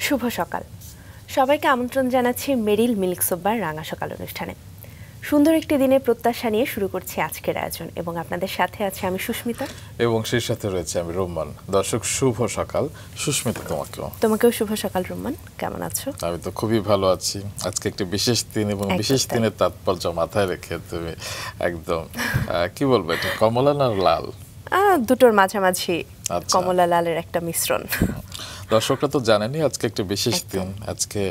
শুভ সকাল। সবাইকে আমন্ত্রণ জানাচ্ছি মেরিল মিল্ক সোব্বার রাঙা সকাল অনুষ্ঠানে। সুন্দর একটি দিনের প্রত্যাশা নিয়ে শুরু করছি আজকের আয়োজন এবং আপনাদের সাথে আছে আমি সুস্মিতা এবং সেই সাথে রয়েছে আমি রোমান। দর্শক শুভ সকাল। সুস্মিতা তোমাকেও শুভ সকাল। রোমান কেমন আছো? আমি তো খুবই ভালো আছি। আজকে একটি বিশেষ দিন এবং বিশেষ দিনের তাৎপর্য মাথায় রেখে তুমি একদম কি বলবো, এটা কমলা না লাল? দুটোর মাঝামাঝি কমলা লালের একটা মিশ্রণ। দর্শকরা তো জানেনই আজকে একটা বিশেষ দিন। আজকে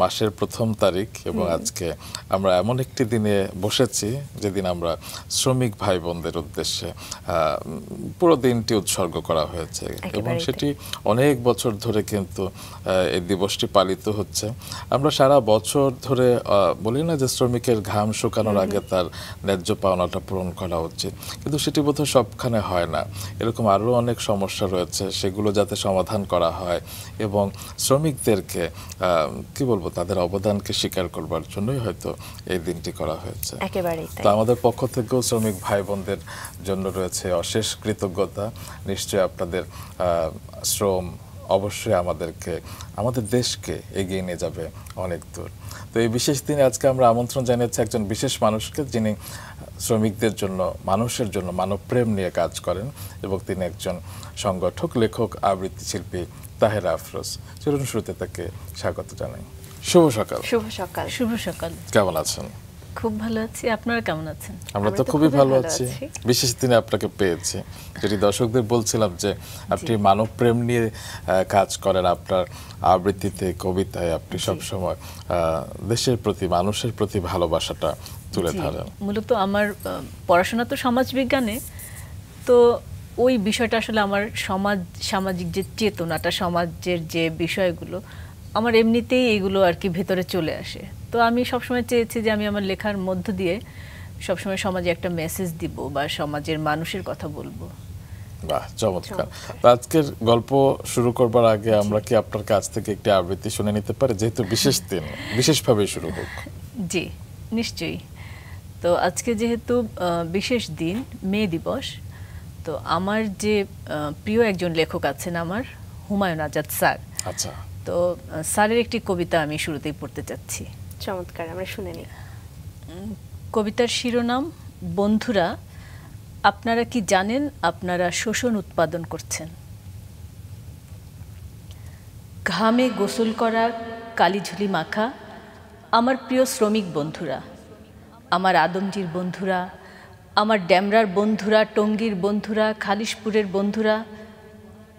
মাসের প্রথম তারিখ এবং আজকে আমরা এমন একটি দিনে বসেছি যেদিন আমরা শ্রমিক ভাই বোনদের উদ্দেশ্যে পুরো দিনটি উৎসর্গ করা হয়েছে এবং সেটি অনেক বছর ধরে কিন্তু এই দিবসটি পালিত হচ্ছে। আমরা সারা বছর ধরে বলি না যে শ্রমিকের ঘাম শুকানোর আগে তার ন্যায্য পাওনাটা পূরণ করা উচিত, কিন্তু সেটি বোধহয় সবখানে হয় না। এরকম আরও অনেক সমস্যা রয়েছে, সেগুলো যাতে সমাধান করা হয় এবং শ্রমিকদেরকে কি বলবো, তাদের অবদানকে স্বীকার করবার জন্যই হয়তো এই দিনটি করা হয়েছে। তো আমাদের পক্ষ থেকেও শ্রমিক ভাই বোনদের জন্য রয়েছে অশেষ কৃতজ্ঞতা। নিশ্চয়ই আপনাদের শ্রম অবশ্যই আমাদের দেশকে এগিয়ে নিয়ে যাবে অনেক দূর। তো এই বিশেষ দিনে আজকে আমরা আমন্ত্রণ জানিয়েছি একজন বিশেষ মানুষকে, যিনি শ্রমিকদের জন্য, মানুষের জন্য মানবপ্রেম নিয়ে কাজ করেন এবং তিনি একজন সংগঠক, লেখক, আবৃত্তি শিল্পী তাহেরা আফরোজ। চলুন শুরুতে তাকে স্বাগত জানাই। শুভ সকাল। শুভ সকাল। শুভ সকাল। কেমন আছেন? খুব ভালো আছি, আপনারা কেমন আছেন? আমরা তো খুবই ভালো আছি। বিশেষ দিনে আপনাকে পেয়েছি, যেটি দর্শকদের বলছিলাম যে আপনি মানবপ্রেম নিয়ে কাজ করেন। আপনার আবৃত্তিতে, কবিতায় আপনি সবসময় দেশের প্রতি, মানুষের প্রতি ভালোবাসাটা তুলে ধরেন। মূলত আমার পড়াশোনা তো সমাজবিজ্ঞানে, তো ওই বিষয়টা আসলে আমার সামাজিক যে চেতনাটা, সমাজের যে বিষয়গুলো আমার এমনিতেই এগুলো আর কি ভেতরে চলে আসে। তো আমি সবসময় চেয়েছি যে আমি আমার লেখার মধ্য দিয়ে সবসময় সমাজে একটা মেসেজ দিব বা সমাজের মানুষের কথা বলবো। বাহ, চমৎকার। তো আজকের গল্প শুরু করবার আগে আমরা কি আপনার কাছ থেকে একটি আবৃত্তি শুনে নিতে পারি, যেহেতু বিশেষ দিন, বিশেষভাবে শুরু হোক? জি নিশ্চয়ই। তো আজকে যেহেতু বিশেষ দিন, মে দিবস, তো আমার যে প্রিয় একজন লেখক আছেন আমার, হুমায়ুন আজাদ স্যার। আচ্ছা। তো স্যারের একটি কবিতা আমি শুরুতেই পড়তে চাচ্ছি। চমৎকার, আমরা শুনে নিই। কবিতার শিরোনাম বন্ধুরা, আপনারা কি জানেন আপনারা শোষণ উৎপাদন করছেন? ঘামে গোসল করা, কালিঝুলি মাখা আমার প্রিয় শ্রমিক বন্ধুরা, আমার আদমজির বন্ধুরা, আমার ড্যামরার বন্ধুরা, টঙ্গীর বন্ধুরা, খালিশপুরের বন্ধুরা,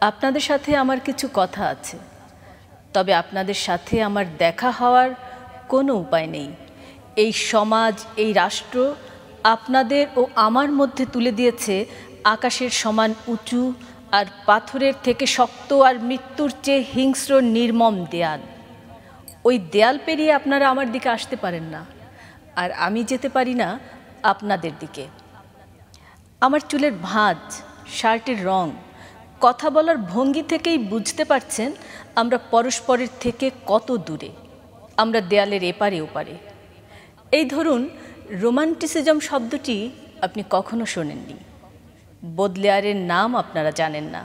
আপনাদের সাথে আমার কিছু কথা আছে। তবে আপনাদের সাথে আমার দেখা হওয়ার কোনো উপায় নেই। এই সমাজ, এই রাষ্ট্র আপনাদের ও আমার মধ্যে তুলে দিয়েছে আকাশের সমান উঁচু আর পাথরের থেকে শক্ত আর মৃত্যুর চেয়ে হিংস্র নির্মম দেয়াল। ওই দেয়াল পেরিয়ে আপনারা আমার দিকে আসতে পারেন না, আর আমি যেতে পারি না আপনাদের দিকে। আমার চুলের ভাঁজ, শার্টের রং, কথা বলার ভঙ্গি থেকেই বুঝতে পারছেন আমরা পরস্পরের থেকে কত দূরে। আমরা দেয়ালের এপারে ওপারে। এই ধরুন, রোমান্টিসিজম শব্দটি আপনি কখনো শোনেননি। বোদলেয়ারের নাম আপনারা জানেন না।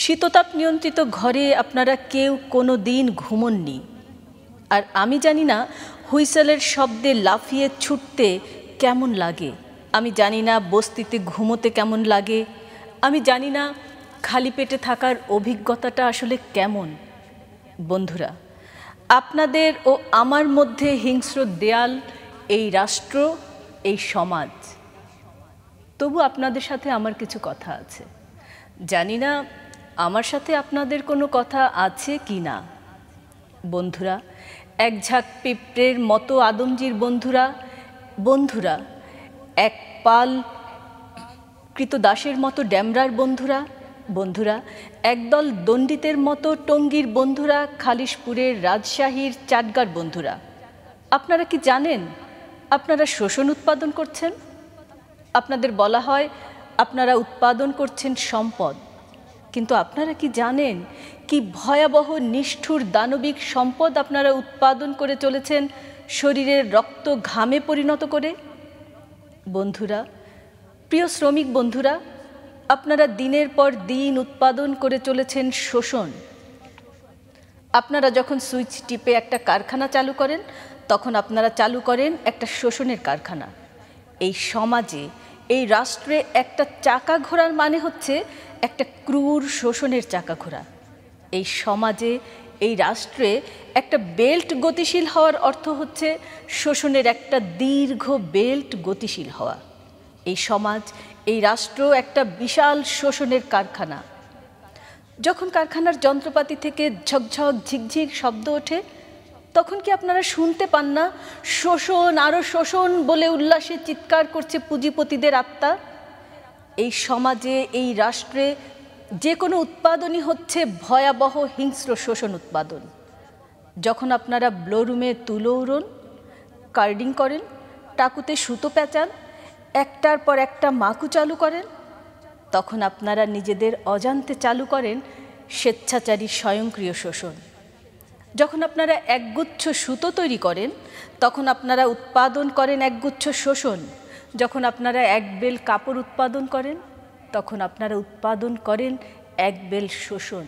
শীততাপ নিয়ন্ত্রিত ঘরে আপনারা কেউ কোনো দিন ঘুমননি। আর আমি জানি না হুইসেলের শব্দে লাফিয়ে ছুটতে কেমন লাগে। আমি জানি না বস্তিতে ঘুমোতে কেমন লাগে। আমি জানি না খালি পেটে থাকার অভিজ্ঞতাটা আসলে কেমন। বন্ধুরা, আপনাদের ও আমার মধ্যে হিংস্র দেয়াল, এই রাষ্ট্র, এই সমাজ। তবু আপনাদের সাথে আমার কিছু কথা আছে। জানি না আমার সাথে আপনাদের কোনো কথা আছে কি না। বন্ধুরা, এক ঝাঁক পিঁপড়ের মতো আদমজির বন্ধুরা, বন্ধুরা, এক পাল কৃতদাসের মতো ড্যামরার বন্ধুরা, বন্ধুরা, একদল দণ্ডিতের মতো টঙ্গীর বন্ধুরা, খালিশপুরের, রাজশাহীর, চাটগার বন্ধুরা। আপনারা কি জানেন আপনারা শোষণ উৎপাদন করছেন? আপনাদের বলা হয় আপনারা উৎপাদন করছেন সম্পদ, কিন্তু আপনারা কি জানেন কি ভয়াবহ নিষ্ঠুর দানবিক সম্পদ আপনারা উৎপাদন করে চলেছেন শরীরের রক্ত ঘামে পরিণত করে? বন্ধুরা, প্রিয় শ্রমিক বন্ধুরা, আপনারা দিনের পর দিন উৎপাদন করে চলেছেন শোষণ। আপনারা যখন সুইচ টিপে একটা কারখানা চালু করেন, তখন আপনারা চালু করেন একটা শোষণের কারখানা। এই সমাজে, এই রাষ্ট্রে একটা চাকা ঘোরার মানে হচ্ছে একটা ক্রূর শোষণের চাকা ঘোরা। এই সমাজে, এই রাষ্ট্রে একটা বেল্ট গতিশীল হওয়ার অর্থ হচ্ছে শোষণের একটা দীর্ঘ বেল্ট গতিশীল হওয়া। এই সমাজ, এই রাষ্ট্র একটা বিশাল শোষণের কারখানা। যখন কারখানার যন্ত্রপাতি থেকে ঝকঝক ঝিকঝিক শব্দ ওঠে, তখন কি আপনারা শুনতে পান না শোষণ, আরও শোষণ বলে উল্লাসে চিৎকার করছে পুঁজিপতিদের আত্মা? এই সমাজে, এই রাষ্ট্রে যে কোনো উৎপাদনই হচ্ছে ভয়াবহ হিংস্র শোষণ উৎপাদন। যখন আপনারা ব্লোরুমে তুলো উড়ন, কার্ডিং করেন, টাকুতে সুতো পেঁচান, একটার পর একটা মাকু চালু করেন, তখন আপনারা নিজেদের অজান্তে চালু করেন স্বেচ্ছাচারী স্বয়ংক্রিয় শোষণ। যখন আপনারা একগুচ্ছ সুতো তৈরি করেন, তখন আপনারা উৎপাদন করেন একগুচ্ছ শোষণ। যখন আপনারা এক বেল কাপড় উৎপাদন করেন, তখন আপনারা উৎপাদন করেন এক বেল শোষণ।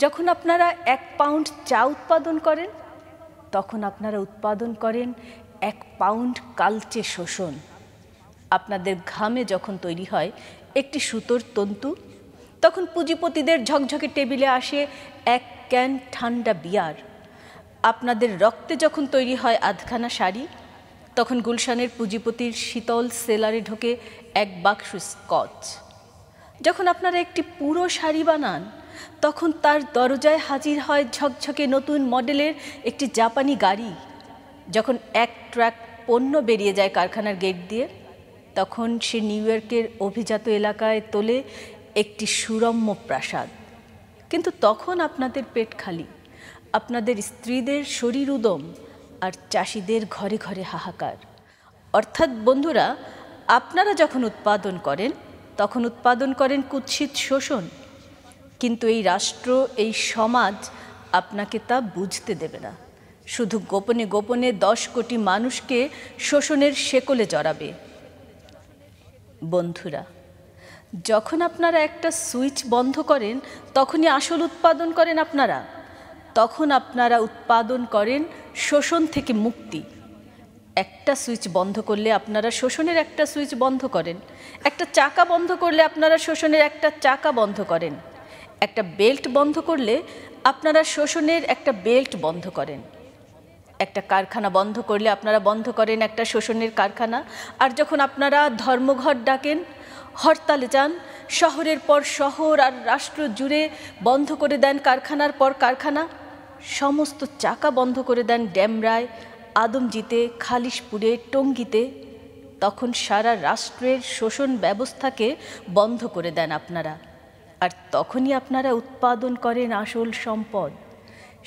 যখন আপনারা 1 পাউন্ড চা উৎপাদন করেন, তখন আপনারা উৎপাদন করেন 1 পাউন্ড কালচে শোষণ। আপনাদের ঘামে যখন তৈরি হয় একটি সুতোর তন্তু, তখন পুঁজিপতিদের ঝকঝকে টেবিলে আসে 1 ক্যান ঠান্ডা বিয়ার। আপনাদের রক্তে যখন তৈরি হয় আধখানা শাড়ি, তখন গুলশানের পুঁজিপতির শীতল সেলারে ঢোকে 1 বাক্স স্কচ। যখন আপনারা একটি পুরো শাড়ি বানান, তখন তার দরজায় হাজির হয় ঝকঝকে নতুন মডেলের একটি জাপানি গাড়ি। যখন 1 ট্রাক পণ্য বেরিয়ে যায় কারখানার গেট দিয়ে, তখন সে নিউ ইয়র্কের অভিজাত এলাকায় তোলে একটি সুরম্য প্রাসাদ। কিন্তু তখন আপনাদের পেট খালি, আপনাদের স্ত্রীদের শরীর উদম, আর চাষিদের ঘরে ঘরে হাহাকার। অর্থাৎ বন্ধুরা, আপনারা যখন উৎপাদন করেন, তখন উৎপাদন করেন কুৎসিত শোষণ। কিন্তু এই রাষ্ট্র, এই সমাজ আপনাকে তা বুঝতে দেবে না। শুধু গোপনে গোপনে 10 কোটি মানুষকে শোষণের শেকলে জড়াবে। বন্ধুরা, যখন আপনারা একটা সুইচ বন্ধ করেন, তখনই আসল উৎপাদন করেন আপনারা। তখন আপনারা উৎপাদন করেন শোষণ থেকে মুক্তি। একটা সুইচ বন্ধ করলে আপনারা শোষণের একটা সুইচ বন্ধ করেন। একটা চাকা বন্ধ করলে আপনারা শোষণের একটা চাকা বন্ধ করেন। একটা বেল্ট বন্ধ করলে আপনারা শোষণের একটা বেল্ট বন্ধ করেন। একটা কারখানা বন্ধ করলে আপনারা বন্ধ করেন একটা শোষণের কারখানা। আর যখন আপনারা ধর্মঘট ডাকেন, হরতালে যান, শহরের পর শহর আর রাষ্ট্র জুড়ে বন্ধ করে দেন কারখানার পর কারখানা, সমস্ত চাকা বন্ধ করে দেন ডেমরায়, আদমজিতে, খালিশপুরে, টঙ্গীতে, তখন সারা রাষ্ট্রের শোষণ ব্যবস্থাকে বন্ধ করে দেন আপনারা। আর তখনই আপনারা উৎপাদন করেন আসল সম্পদ।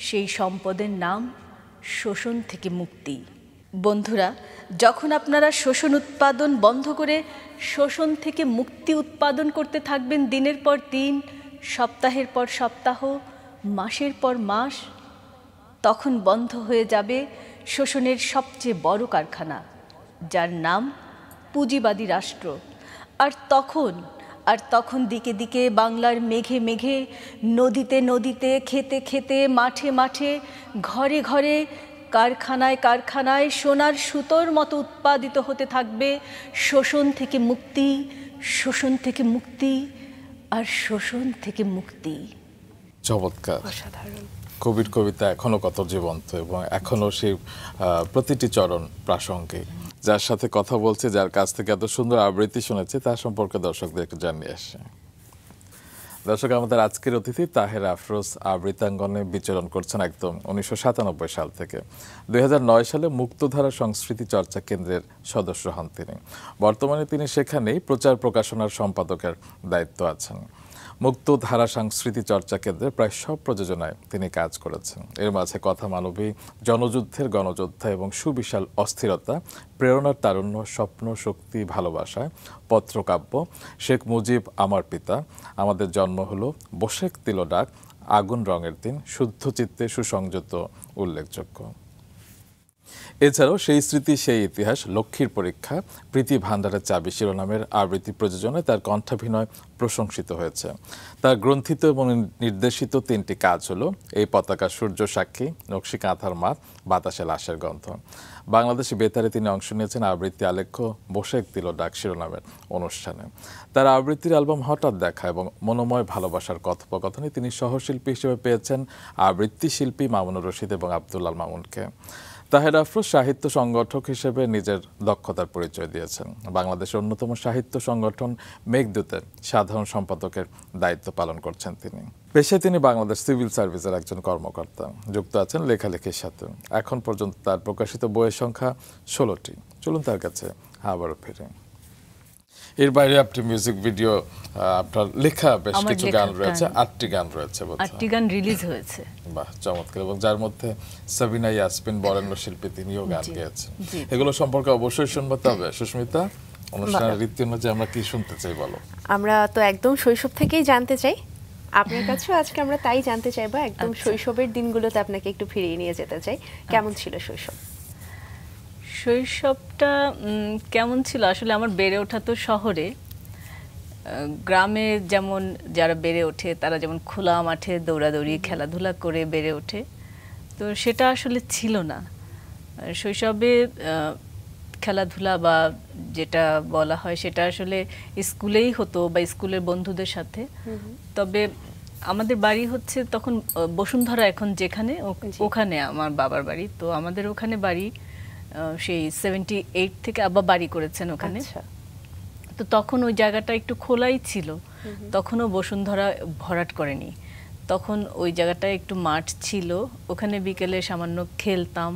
সেই সম্পদের নাম শোষণ থেকে মুক্তি। বন্ধুরা, যখন আপনারা শোষণ উৎপাদন বন্ধ করে শোষণ থেকে মুক্তি উৎপাদন করতে থাকবেন দিনের পর দিন, সপ্তাহের পর সপ্তাহ, মাসের পর মাস, তখন বন্ধ হয়ে যাবে শোষণের সবচেয়ে বড় কারখানা, যার নাম পুঁজিবাদী রাষ্ট্র। আর তখন দিকে দিকে, বাংলার মেঘে মেঘে, নদীতে নদীতে, খেতে খেতে, মাঠে মাঠে, ঘরে ঘরে, কারখানায় কারখানায় সোনার সুতোর মতো উৎপাদিত হতে থাকবে শোষণ থেকে মুক্তি, শোষণ থেকে মুক্তি, আর শোষণ থেকে মুক্তি। চমৎকার। অসাধারণ। কবির কবিতা এখনো কত জীবন্ত এবং এখনো সেই প্রতিটি চরণ প্রাসঙ্গিক। যার সাথে কথা বলছে, যার কাছ থেকে এত সুন্দর আবৃত্তি শুনেছে, তার সম্পর্কে দর্শকদের একটু জানিয়ে আসে। দর্শক, আমাদের আজকের অতিথি তাহের আফরোজ আবৃত্তাঙ্গনে বিচরণ করছেন একদম 1997 সাল থেকে। 2009 সালে মুক্তধারা সংস্কৃতি চর্চা কেন্দ্রের সদস্য হন তিনি। বর্তমানে তিনি সেখানেই প্রচার প্রকাশনার সম্পাদকের দায়িত্ব আছেন। মুক্তধারা সংস্কৃতি চর্চা কেন্দ্রের প্রায় সব প্রযোজনায় তিনি কাজ করেছেন। এর মাঝে কথা মানবী, জনযুদ্ধের গণযোদ্ধা এবং সুবিশাল অস্থিরতা, প্রেরণার তারুণ্য, স্বপ্ন, শক্তি, ভালোবাসা, পত্রকাব্য, শেখ মুজিব আমার পিতা, আমাদের জন্ম হলো, বসেক দিল ডাক, আগুন রঙের দিন, শুদ্ধ চিত্তে সুসংযত উল্লেখযোগ্য। এছাড়াও সেই স্মৃতি সেই ইতিহাস, লক্ষ্মীর পরীক্ষা, প্রীতি ভান্ডারের চাবি শিরোনামের আবৃত্তি প্রযোজনায় তার কণ্ঠাভিনয় প্রশংসিত হয়েছে। তার গ্রন্থিত এবং নির্দেশিত 3টি কাজ হলো এই পতাকা সূর্য সাক্ষী, নকশি কাঁথার মাত, বাতাসে লাশের গন্ধ। বাংলাদেশি বেতারে তিনি অংশ নিয়েছেন আবৃত্তি আলেখ্য বসে দিল ডাক শিরোনামের অনুষ্ঠানে। তার আবৃত্তির অ্যালবাম হঠাৎ দেখা এবং মনোময় ভালোবাসার কথোপকথনে তিনি সহশিল্পী হিসেবে পেয়েছেন আবৃত্তি শিল্পী মামুনুর রশিদ এবং আব্দুল্লাহ মামুনকে। তাহের আফরোজ সাহিত্য সংগঠক হিসেবে নিজের দক্ষতার পরিচয় দিয়েছেন। বাংলাদেশের অন্যতম সাহিত্য সংগঠন মেঘদূতের সাধারণ সম্পাদকের দায়িত্ব পালন করছেন তিনি। পেশায় তিনি বাংলাদেশ সিভিল সার্ভিসের একজন কর্মকর্তা, যুক্ত আছেন লেখালেখির সাথে। এখন পর্যন্ত তার প্রকাশিত বইয়ের সংখ্যা 16টি। চলুন তার কাছে আবারও ফিরে। এর বাইরে আপনি মিউজিক ভিডিও, আপনার লেখা বেশ কিছু গান রয়েছে, 8টি গান রয়েছে। 8টি গান রিলিজ হয়েছে। বাহ, চমৎকার। এবং যার মধ্যে সাবিনা ইয়াসমিন বরেণ্য শিল্পী, তিনিও গান গেয়েছেন। এগুলো সম্পর্কে অবশ্যই শুনবো। তবে সুস্মিতা, অনুষ্ঠানের রীতি অনুযায়ী আমরা কি শুনতে চাই বলো? আমরা তো একদম শৈশব থেকেই জানতে চাই, আপনার কাছেও আজকে আমরা তাই জানতে চাইবো। একদম শৈশবের দিনগুলোতে আপনাকে একটু ফিরিয়ে নিয়ে যেতে চাই। কেমন ছিল শৈশব? শৈশবটা কেমন ছিল আসলে, আমার বেড়ে ওঠা তো শহরে। গ্রামে যেমন যারা বেড়ে ওঠে তারা যেমন খোলা মাঠে দৌড়াদৌড়ি খেলাধুলা করে বেড়ে ওঠে, তো সেটা আসলে ছিল না। শৈশবে খেলাধুলা বা যেটা বলা হয় সেটা আসলে স্কুলেই হতো বা স্কুলের বন্ধুদের সাথে। তবে আমাদের বাড়ি হচ্ছে তখন বসুন্ধরা, এখন যেখানে, ওখানে আমার বাবার বাড়ি। তো আমাদের ওখানে বাড়ি সেই 78 থেকে আব্বা বাড়ি করেছেন ওখানে। তো তখন ওই জায়গাটা একটু খোলাই ছিল, তখনও বসুন্ধরা ভরাট করেনি। তখন ওই জায়গাটা একটু মাঠ ছিল, ওখানে বিকেলে সামান্য খেলতাম।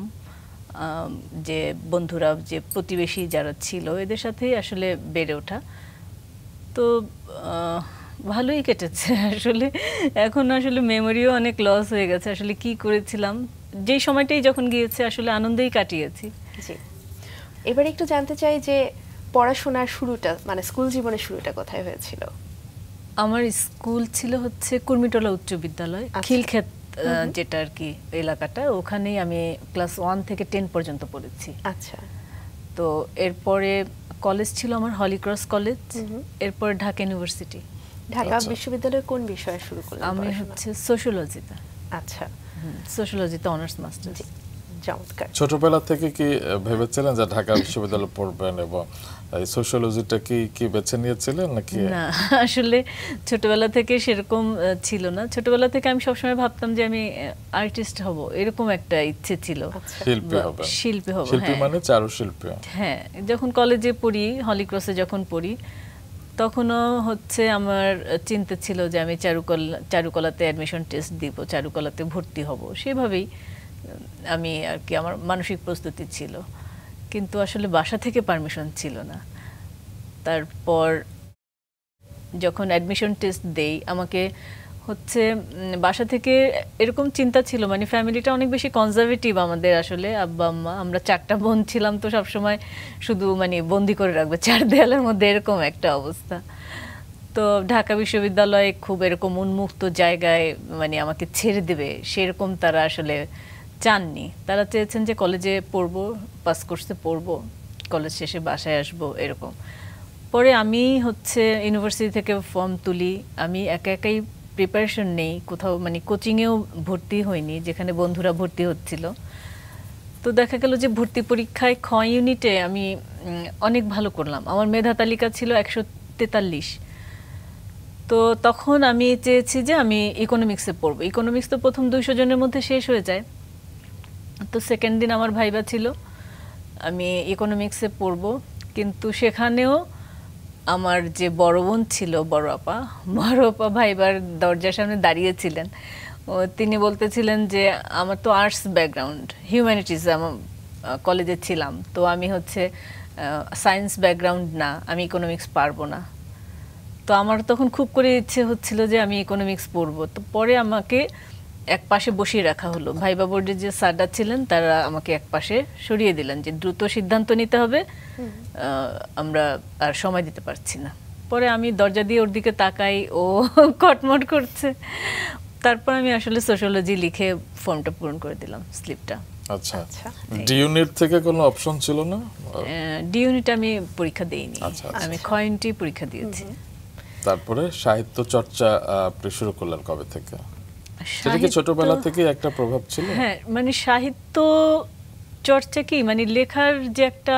যে বন্ধুরা, যে প্রতিবেশী যারা ছিল, এদের সাথেই আসলে বেড়ে ওঠা। তো ভালোই কেটেছে আসলে। এখন আসলে মেমোরিও অনেক লস হয়ে গেছে, আসলে কি করেছিলাম। যেই সময়টাই যখন গিয়েছে আসলে আনন্দেই কাটিয়েছি। জি, এবার একটু জানতে চাই যে পড়াশোনার শুরুটা, মানে স্কুল জীবনের শুরুটা কোথায় হয়েছিল? আমার স্কুল ছিল হচ্ছে কুর্মিটোলা উচ্চ বিদ্যালয়, খিলক্ষেত যেটা আর কি এলাকাটা, ওখানেই আমি ক্লাস 1 থেকে 10 পর্যন্ত পড়েছি। আচ্ছা। তো এরপরে কলেজ ছিল আমার হলিক্রস কলেজ, এরপরে ঢাকা ইউনিভার্সিটি। ঢাকা বিশ্ববিদ্যালয়ে কোন বিষয়ে শুরু করলেন? আমি হচ্ছে সোশিওলজিতে। আচ্ছা, সোশিওলজিতে অনার্স মাস্টার্স। চমৎকার। ছোটবেলা থেকে কি ভেবেছিলেন যে ঢাকা বিশ্ববিদ্যালয়ে পড়বেন এবং এই সোশিওলজিটা কি বেছে নিয়েছিলেন নাকি? না, আসলে ছোটবেলা থেকে সেরকম ছিল না। ছোটবেলা থেকে আমি সবসময় ভাবতাম যে আমি আর্টিস্ট হব, এরকম একটা ইচ্ছে ছিল। শিল্পী হব। শিল্পী মানে চারুশিল্পী। হ্যাঁ, যখন কলেজে পড়ি, হলিক্রসে যখন পড়ি, তখনও হচ্ছে আমার চিন্তা ছিল যে আমি চারুকলাতে অ্যাডমিশন টেস্ট দিব, চারুকলাতে ভর্তি হব। সেভাবেই আমি আর কি, আমার মানসিক প্রস্তুতি ছিল, কিন্তু আসলে বাসা থেকে পারমিশন ছিল না। তারপর যখন অ্যাডমিশন টেস্ট দেই, আমাকে হচ্ছে বাসা থেকে এরকম চিন্তা ছিল, মানে ফ্যামিলিটা অনেক বেশি কনজারভেটিভ আমাদের আসলে, আব্বা আম্মা। আমরা 4টা বোন ছিলাম, তো সবসময় শুধু মানে বন্দি করে রাখবে 4 দেয়ালের মধ্যে, এরকম একটা অবস্থা। তো ঢাকা বিশ্ববিদ্যালয়ে খুব এরকম উন্মুক্ত জায়গায় মানে আমাকে ছেড়ে দেবে সেরকম তারা আসলে চাননি। তারা চেয়েছেন যে কলেজে পড়বো, পাস কোর্সে পড়বো, কলেজ শেষে বাসায় আসবো, এরকম। পরে আমি হচ্ছে ইউনিভার্সিটি থেকে ফর্ম তুলি, আমি একা একাই প্রিপারেশন নেই, কোথাও মানে কোচিংয়েও ভর্তি হইনি যেখানে বন্ধুরা ভর্তি হচ্ছিল। তো দেখা গেল যে ভর্তি পরীক্ষায় খ ইউনিটে আমি অনেক ভালো করলাম, আমার মেধা তালিকা ছিল 143। তো তখন আমি চেয়েছি যে আমি ইকোনমিক্সে পড়বো। ইকোনমিক্স তো প্রথম 200 জনের মধ্যে শেষ হয়ে যায়। তো সেকেন্ড দিন আমার ভাইবা ছিল, আমি ইকোনমিক্সে পড়বো, কিন্তু সেখানেও আমার যে বড় বোন ছিল, বড় আপা ভাইবার দরজার সামনে দাঁড়িয়েছিলেন। তিনি বলতেছিলেন যে আমার তো আর্টস ব্যাকগ্রাউন্ড, হিউম্যানিটিস আমার কলেজে ছিলাম, তো আমি হচ্ছে সায়েন্স ব্যাকগ্রাউন্ড না, আমি ইকোনমিক্স পারবো না। তো আমার তখন খুব করে ইচ্ছে হচ্ছিল যে আমি ইকোনমিক্স পড়বো। তো পরে আমাকে এক পাশে বসিয়ে রাখা হলো, ভাইবা বোর্ডের যে স্যাররা ছিলেন তারা আমাকে এক পাশে সরিয়ে দিলেন যে দ্রুত সিদ্ধান্ত নিতে হবে, আমরা আর সময় দিতে পারছি না। পরে আমি দরজা দিয়ে ওর দিকে তাকাই, ও কটমট করছে। তারপর আমি আসলে সোশিওলজি লিখে ফর্মটা পূরণ করে দিলাম, স্লিপটা। আচ্ছা আচ্ছা। ডি ইউনিট থেকে কোনো অপশন ছিল না? ডি ইউনিট আমি পরীক্ষা দেইনি, আচ্ছা, আচ্ছা। আমি খ ইউনিটই পরীক্ষা দিয়েছি। তারপরে সাহিত্য চর্চা আপনি শুরু করলেন কবে থেকে? সেটা কি সাহিত্য- ছোটবেলা থেকে একটা প্রভাব ছিল? হ্যাঁ, মানে সাহিত্য চর্চা কি, মানে লেখার যে একটা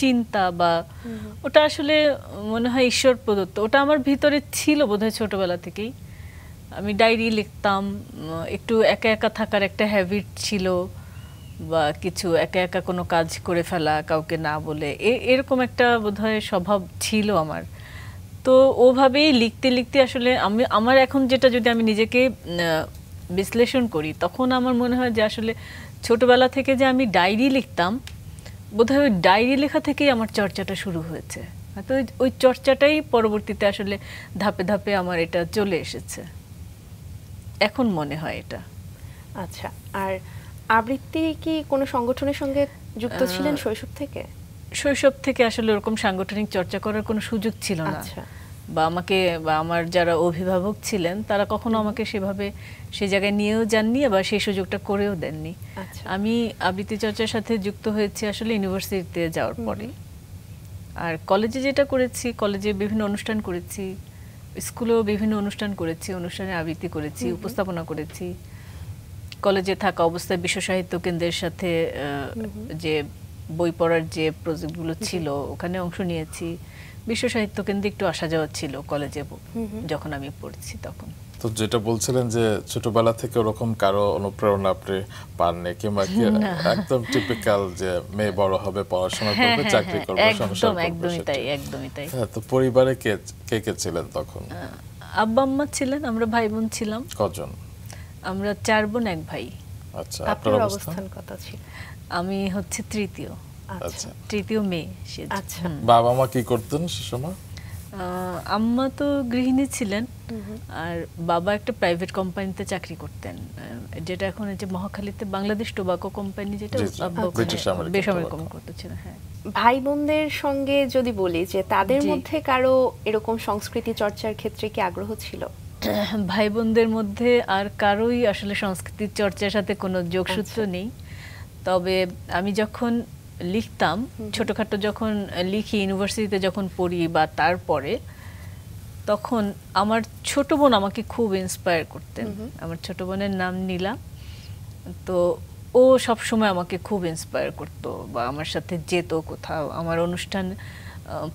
চিন্তা বা ওটা আসলে মনে হয় ঈশ্বর প্রদত্ত, ওটা আমার ভিতরে ছিল বোধহয় ছোটবেলা থেকেই। আমি ডায়েরি লিখতাম, একটু একা একা থাকার একটা হ্যাবিট ছিল, বা কিছু একা একা কোনো কাজ করে ফেলা কাউকে না বলে, এরকম একটা বোধহয় স্বভাব ছিল আমার। তো ওভাবেই লিখতে লিখতে আসলে আমার এখন যেটা, যদি আমি নিজেকে বিশ্লেষণ করি, তখন আমার মনে হয় যে আসলে ছোটবেলা থেকে যে আমি ডায়েরি লিখতাম, বোধহয় ওই ডায়েরি লেখা থেকেই আমার চর্চাটা শুরু হয়েছে। তো ওই চর্চাটাই পরবর্তীতে আসলে ধাপে ধাপে আমার এটা চলে এসেছে, এখন মনে হয় এটা। আচ্ছা, আর আবৃত্তি কি কোনো সংগঠনের সঙ্গে যুক্ত ছিলেন শৈশব থেকে? শৈশব থেকে আসলে ওরকম সাংগঠনিক চর্চা করার কোনো সুযোগ ছিল না। আচ্ছা। বা আমাকে, বা আমার যারা অভিভাবক ছিলেন, তারা কখনো আমাকে সেভাবে সে জায়গায় নিয়েও যাননি, বা সেই সুযোগটা করেও দেননি। আচ্ছা। আমি আবৃত্তি চর্চার সাথে যুক্ত হয়েছি আসলে ইউনিভার্সিটিতে যাওয়ার পরে। আর কলেজে যেটা করেছি, কলেজে বিভিন্ন অনুষ্ঠান করেছি, স্কুলেও বিভিন্ন অনুষ্ঠান করেছি, অনুষ্ঠানে আবৃত্তি করেছি, উপস্থাপনা করেছি। কলেজে থাকা অবস্থায় বিশ্ব সাহিত্য কেন্দ্রের সাথে যে বই পড়ার যে প্রজেক্টগুলো ছিল, ওখানে অংশ নিয়েছি। বিশ্ব সাহিত্য কেন্দ্রে একটু আসা যাওয়া ছিল কলেজে যখন আমি পড়ছি তখন। তো যেটা বলছিলেন যে ছোটবেলা থেকে ওরকম কারো অনুপ্রেরণা আপনি পাননি, কিংবা একদম টিপিক্যাল যে মেয়ে বড় হবে, পড়াশোনা করবে, চাকরি করবে, সংসার করবে, একদমই তাই, একদমই তাই। হ্যাঁ, তো পরিবারে কে কে কে ছিলেন তখন? আব্বা আম্মা ছিলেন, আমরা ভাই বোন ছিলাম। কজন? আমরা 4 বোন 1 ভাই। আচ্ছা, আপনার আপনার অবস্থান কত ছিল? আমি হচ্ছে তৃতীয় আচ্ছা, তৃতীয় মেয়ে। আচ্ছা। বাবা মা কি করতেন সে সময়? আম্মা তো গৃহিণী ছিলেন, আর বাবা একটা প্রাইভেট কোম্পানিতে চাকরি করতেন, যেটা এখন এই যে মহাখালীতে বাংলাদেশ টোবাকো কোম্পানি, যেটা জি, জি, আব্বা ওখানে ব্রিটিশ আমেরিকান বেসামরিক টোবাকো। করতেছিল। হ্যাঁ, ভাই বোনদের সঙ্গে যদি বলি যে তাদের জি। মধ্যে কারো এরকম সংস্কৃতি চর্চার ক্ষেত্রে কি আগ্রহ ছিল? ভাই বোনদের মধ্যে আর কারোই আসলে সংস্কৃতির চর্চার সাথে কোনো যোগসূত্র নেই। তবে আমি যখন লিখতাম, ছোটখাটো যখন লিখি, ইউনিভার্সিটিতে যখন পড়ি বা তারপরে, তখন আমার ছোট বোন আমাকে খুব ইন্সপায়ার করতেন। আমার ছোট বোনের নাম নীলা। তো ও সবসময় আমাকে খুব ইন্সপায়ার করতো, বা আমার সাথে যেত কোথাও, আমার অনুষ্ঠান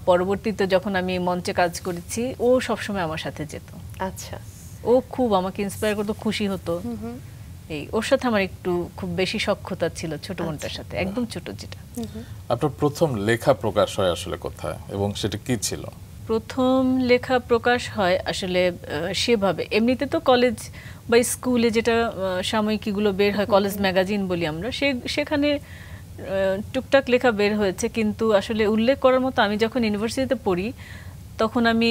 পরবর্তীতে যখন আমি মঞ্চে কাজ করেছি, ও সবসময় আমার সাথে যেত। আচ্ছা। ও খুব আমাকে ইন্সপায়ার করতো, খুশি হতো। এই ওর সাথে আমার একটু খুব বেশি সখ্যতা ছিল, ছোট বোনটার সাথে, একদম ছোট যেটা। আপনার প্রথম লেখা প্রকাশ হয় আসলে কোথায়, এবং সেটা কি ছিল? প্রথম লেখা প্রকাশ হয় আসলে সেভাবে, এমনিতে তো কলেজ বা স্কুলে যেটা সাময়িকীগুলো বের হয়, কলেজ ম্যাগাজিন বলি আমরা, সেখানে টুকটাক লেখা বের হয়েছে। কিন্তু আসলে উল্লেখ করার মতো, আমি যখন ইউনিভার্সিটিতে পড়ি তখন আমি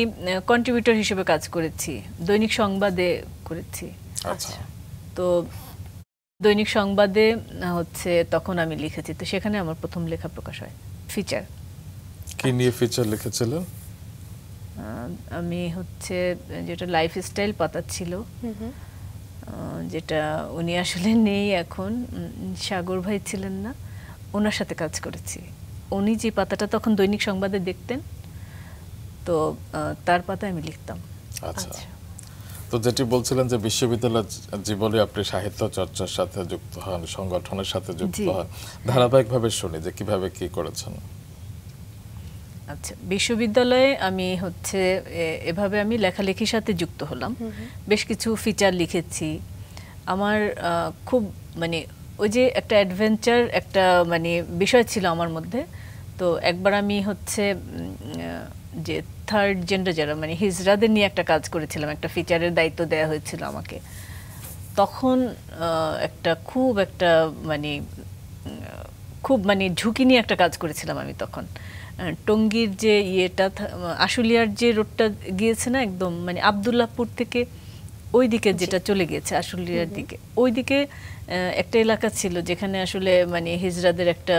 কন্ট্রিবিউটর হিসেবে কাজ করেছি, দৈনিক সংবাদে করেছি। আচ্ছা, তো দৈনিক সংবাদে হচ্ছে তখন আমি লিখেছি, তো সেখানে আমার প্রথম লেখা প্রকাশ হয়, ফিচার। কি নিয়ে ফিচার লিখেছিলেন? আমি হচ্ছে যেটা লাইফস্টাইল পাতা ছিল, যেটা উনি আসলে নেই এখন, সাগর ভাই ছিলেন না, ওনার সাথে কাজ করেছি। উনি যে পাতাটা তখন দৈনিক সংবাদে দেখতেন, তো তার পাতায় আমি লিখতাম। আচ্ছা, তো যেটি বলছিলেন যে বিশ্ববিদ্যালয় জীবনে আপনি সাহিত্য চর্চার সাথে যুক্ত হন, সংগঠনের সাথে যুক্ত হন, ধারাবাহিকভাবে শুনি যে কিভাবে কি করেছেন। আচ্ছা, বিশ্ববিদ্যালয়ে আমি হচ্ছে এভাবে আমি লেখালেখির সাথে যুক্ত হলাম, বেশ কিছু ফিচার লিখেছি। আমার খুব মানে ওই যে একটা অ্যাডভেঞ্চার একটা মানে বিষয় ছিল আমার মধ্যে। তো একবার আমি হচ্ছে যে থার্ড জেন্ডার যারা মানে হিজড়াদের নিয়ে একটা কাজ করেছিলাম, একটা ফিচারের দায়িত্ব দেওয়া হয়েছিল আমাকে। তখন একটা মানে খুব মানে ঝুঁকি নিয়ে একটা কাজ করেছিলাম আমি তখন। টঙ্গীর যে ইয়েটা, আশুলিয়ার যে রোডটা গিয়েছে না একদম, মানে আবদুল্লাহপুর থেকে ওই দিকে যেটা চলে গিয়েছে আশুলিয়ার দিকে, ওই দিকে একটা এলাকা ছিল যেখানে আসলে মানে হিজড়াদের একটা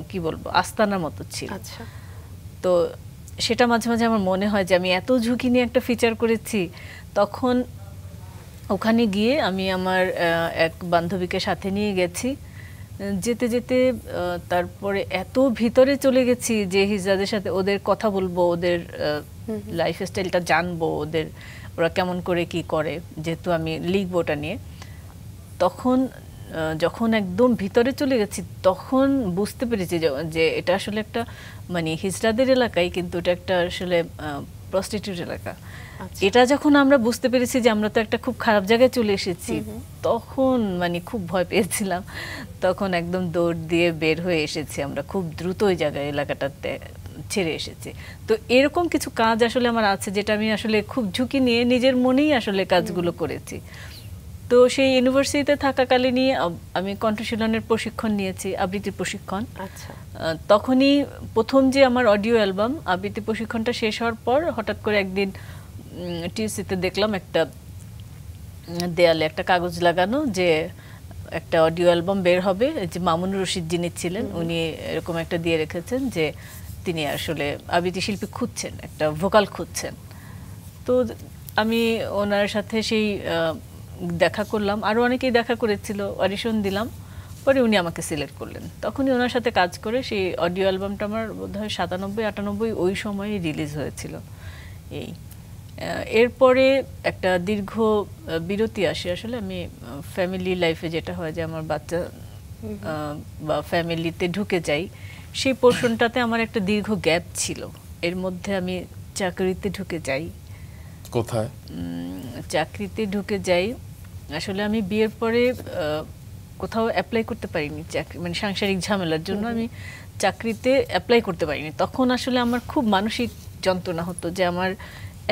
কি বলবো আস্তানার মতো ছিল। তো সেটা মাঝে মাঝে আমার মনে হয় যে আমি এত ঝুঁকি নিয়ে একটা ফিচার করেছি। তখন ওখানে গিয়ে আমি আমার এক বান্ধবীকে সাথে নিয়ে গেছি, যেতে যেতে তারপরে এত ভিতরে চলে গেছি যে হিজড়াদের সাথে ওদের কথা বলবো, ওদের লাইফস্টাইলটা জানবো, ওরা কেমন করে কি করে, যেহেতু আমি লিখবো ওটা নিয়ে। তখন যখন একদম ভিতরে চলে গেছি তখন বুঝতে পেরেছি যে এটা আসলে একটা মানে হিজড়াদের এলাকায়, কিন্তু এটা একটা আসলে প্রস্টিটিউট এলাকা। এটা যখন আমরা বুঝতে পেরেছি যে আমরা তো একটা খুব খারাপ জায়গায় চলে এসেছি, তখন মানে খুব ভয় পেয়েছিলাম। তখন একদম দৌড় দিয়ে বের হয়ে এসেছি, আমরা খুব দ্রুত ওই জায়গায় এলাকাটাতে ছেড়ে এসেছি। তো এরকম কিছু কাজ আসলে আমার আছে যেটা আমি আসলে খুব ঝুঁকি নিয়ে নিজের মনেই আসলে কাজগুলো করেছি। তো সেই ইউনিভার্সিটিতে থাকাকালীনই আমি কণ্ঠশীলনের প্রশিক্ষণ নিয়েছি, আবৃত্তির প্রশিক্ষণ। আচ্ছা। তখনই প্রথম যে আমার অডিও অ্যালবাম, আবৃত্তি প্রশিক্ষণটা শেষ হওয়ার পর হঠাৎ করে একদিন টিউসিতে দেখলাম একটা দেয়ালে একটা কাগজ লাগানো যে একটা অডিও অ্যালবাম বের হবে। যে মামুনুর রশিদ যিনি ছিলেন উনি এরকম একটা দিয়ে রেখেছেন যে তিনি আসলে আবৃত্তি শিল্পী খুঁজছেন, একটা ভোকাল খুঁজছেন। তো আমি ওনার সাথে সেই দেখা করলাম, আরও অনেকেই দেখা করেছিল, অডিশন দিলাম, পরে উনি আমাকে সিলেক্ট করলেন। তখনই ওনার সাথে কাজ করে সেই অডিও অ্যালবামটা আমার বোধহয় 97-98 ওই সময়ে রিলিজ হয়েছিল। এরপরে একটা দীর্ঘ বিরতি আসে। আসলে আমি ফ্যামিলি লাইফে যেটা হয় যে আমার বাচ্চা বা ফ্যামিলিতে ঢুকে যাই, সেই পোর্শনটাতে আমার একটা দীর্ঘ গ্যাপ ছিল। এর মধ্যে আমি চাকরিতে ঢুকে যাই। কোথায়? চাকরিতে ঢুকে যাই, আসলে আমি বিয়ের পরে কোথাও অ্যাপ্লাই করতে পারিনি চাকরি, মানে সাংসারিক ঝামেলার জন্য আমি চাকরিতে অ্যাপ্লাই করতে পারিনি। তখন আসলে আমার খুব মানসিক যন্ত্রণা হতো যে আমার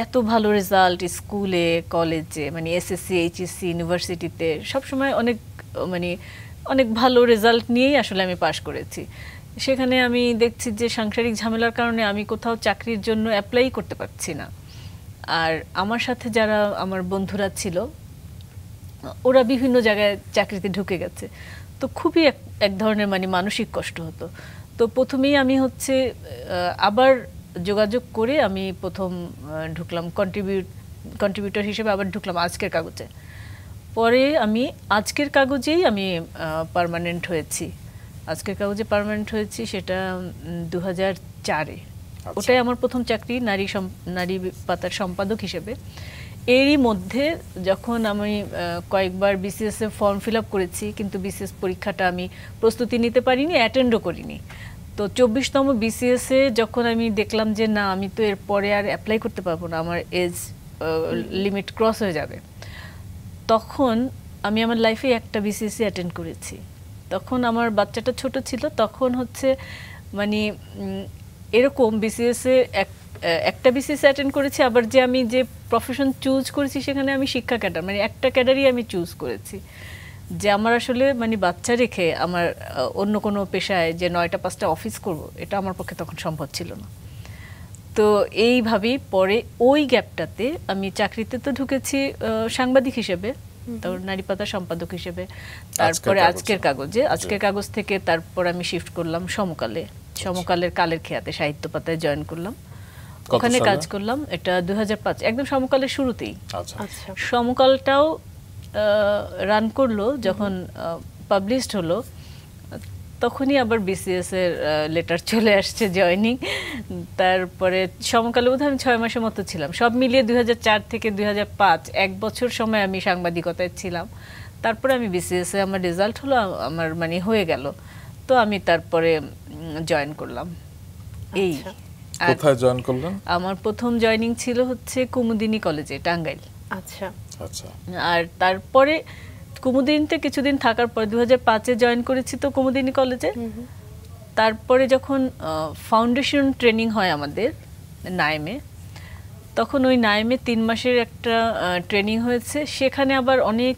এত ভালো রেজাল্ট স্কুলে, কলেজে, মানে এসএসসি, এইচএসসি, ইউনিভার্সিটিতে সবসময় অনেক ভালো রেজাল্ট নিয়েই আসলে আমি পাশ করেছি। সেখানে আমি দেখছি যে সাংসারিক ঝামেলার কারণে আমি কোথাও চাকরির জন্য অ্যাপ্লাই করতে পারছি না। আর আমার সাথে যারা আমার বন্ধুরা ছিল ওরা বিভিন্ন জায়গায় চাকরিতে ঢুকে গেছে, তো খুবই এক ধরনের মানে মানসিক কষ্ট হতো। তো প্রথমেই আমি আবার যোগাযোগ করে আমি প্রথম ঢুকলাম কন্ট্রিবিউটর হিসেবে, আবার ঢুকলাম আজকের কাগজে। পরে আমি আজকের কাগজেই আমি পার্মানেন্ট হয়েছি। আজকের কাগজে পার্মানেন্ট হয়েছি সেটা 2004-এ। ওটাই আমার প্রথম চাকরি, নারী পাতার সম্পাদক হিসেবে। এরই মধ্যে যখন আমি কয়েকবার বিসিএস এ ফর্ম ফিল আপ করেছি, কিন্তু বিসিএস পরীক্ষাটা আমি প্রস্তুতি নিতে পারিনি, অ্যাটেন্ডও করিনি। তো 24তম বিসিএস এ যখন আমি দেখলাম যে না, আমি তো এরপরে আর অ্যাপ্লাই করতে পারবো না, আমার এজ লিমিট ক্রস হয়ে যাবে, তখন আমি আমার লাইফে একটা বিসিএস অ্যাটেন্ড করেছি। তখন আমার বাচ্চাটা ছোট ছিল, তখন মানে এরকম বিসিএস এ একটা বিসিএস অ্যাটেন্ড করেছি, আবার যে আমি যে প্রফেশন চুজ করেছি সেখানে আমি শিক্ষা ক্যাডার, মানে একটা ক্যাডারই আমি চুজ করেছি। যে আমার আসলে মানে বাচ্চা রেখে আমার অন্য কোনো পেশায় যে 9টা-5টা অফিস করব, এটা আমার পক্ষে তখন সম্ভব ছিল না। তো এইভাবেই পরে ওই গ্যাপটাতে আমি চাকরিতে তো ঢুকেছি সাংবাদিক হিসেবে, তারপর নারী পাতার সম্পাদক হিসেবে, তারপরে আজকের কাগজ থেকে তারপর আমি শিফট করলাম সমকালে, সমকালের কালের খেয়াতে সাহিত্য পাতায় জয়েন করলাম। ওখানে কাজ করলাম, এটা 2005, একদম সমকালের শুরুতেই। সমকালটাও রান করলো, যখন পাবলিশড হলো তখনই আবার বিসিএস এর লেটার চলে আসছে জয়েনিং। তারপরে সমকালে বোধহয় আমি 6 মাসের মতো ছিলাম, সব মিলিয়ে 2004 থেকে 2005 1 বছর সময় আমি সাংবাদিকতায় ছিলাম। তারপরে আমি বিসিএস এ আমার রেজাল্ট হলো, আমার মানে হয়ে গেল, তো আমি তারপরে জয়েন করলাম। এই কোথায় জয়েন করলেন? আমার প্রথম জয়েনিং ছিল কুমুদিনী কলেজে, টাঙ্গাইল। আচ্ছা আচ্ছা। আর তারপরে কুমুদিনীতে কিছুদিন থাকার পর 2005-এ জয়েন করেছি তো কুমুদিনী কলেজে। তারপরে যখন ফাউন্ডেশন ট্রেনিং হয় আমাদের নাইমে, তখন ওই নাইমে 3 মাসের একটা ট্রেনিং হয়েছে। সেখানে আবার অনেক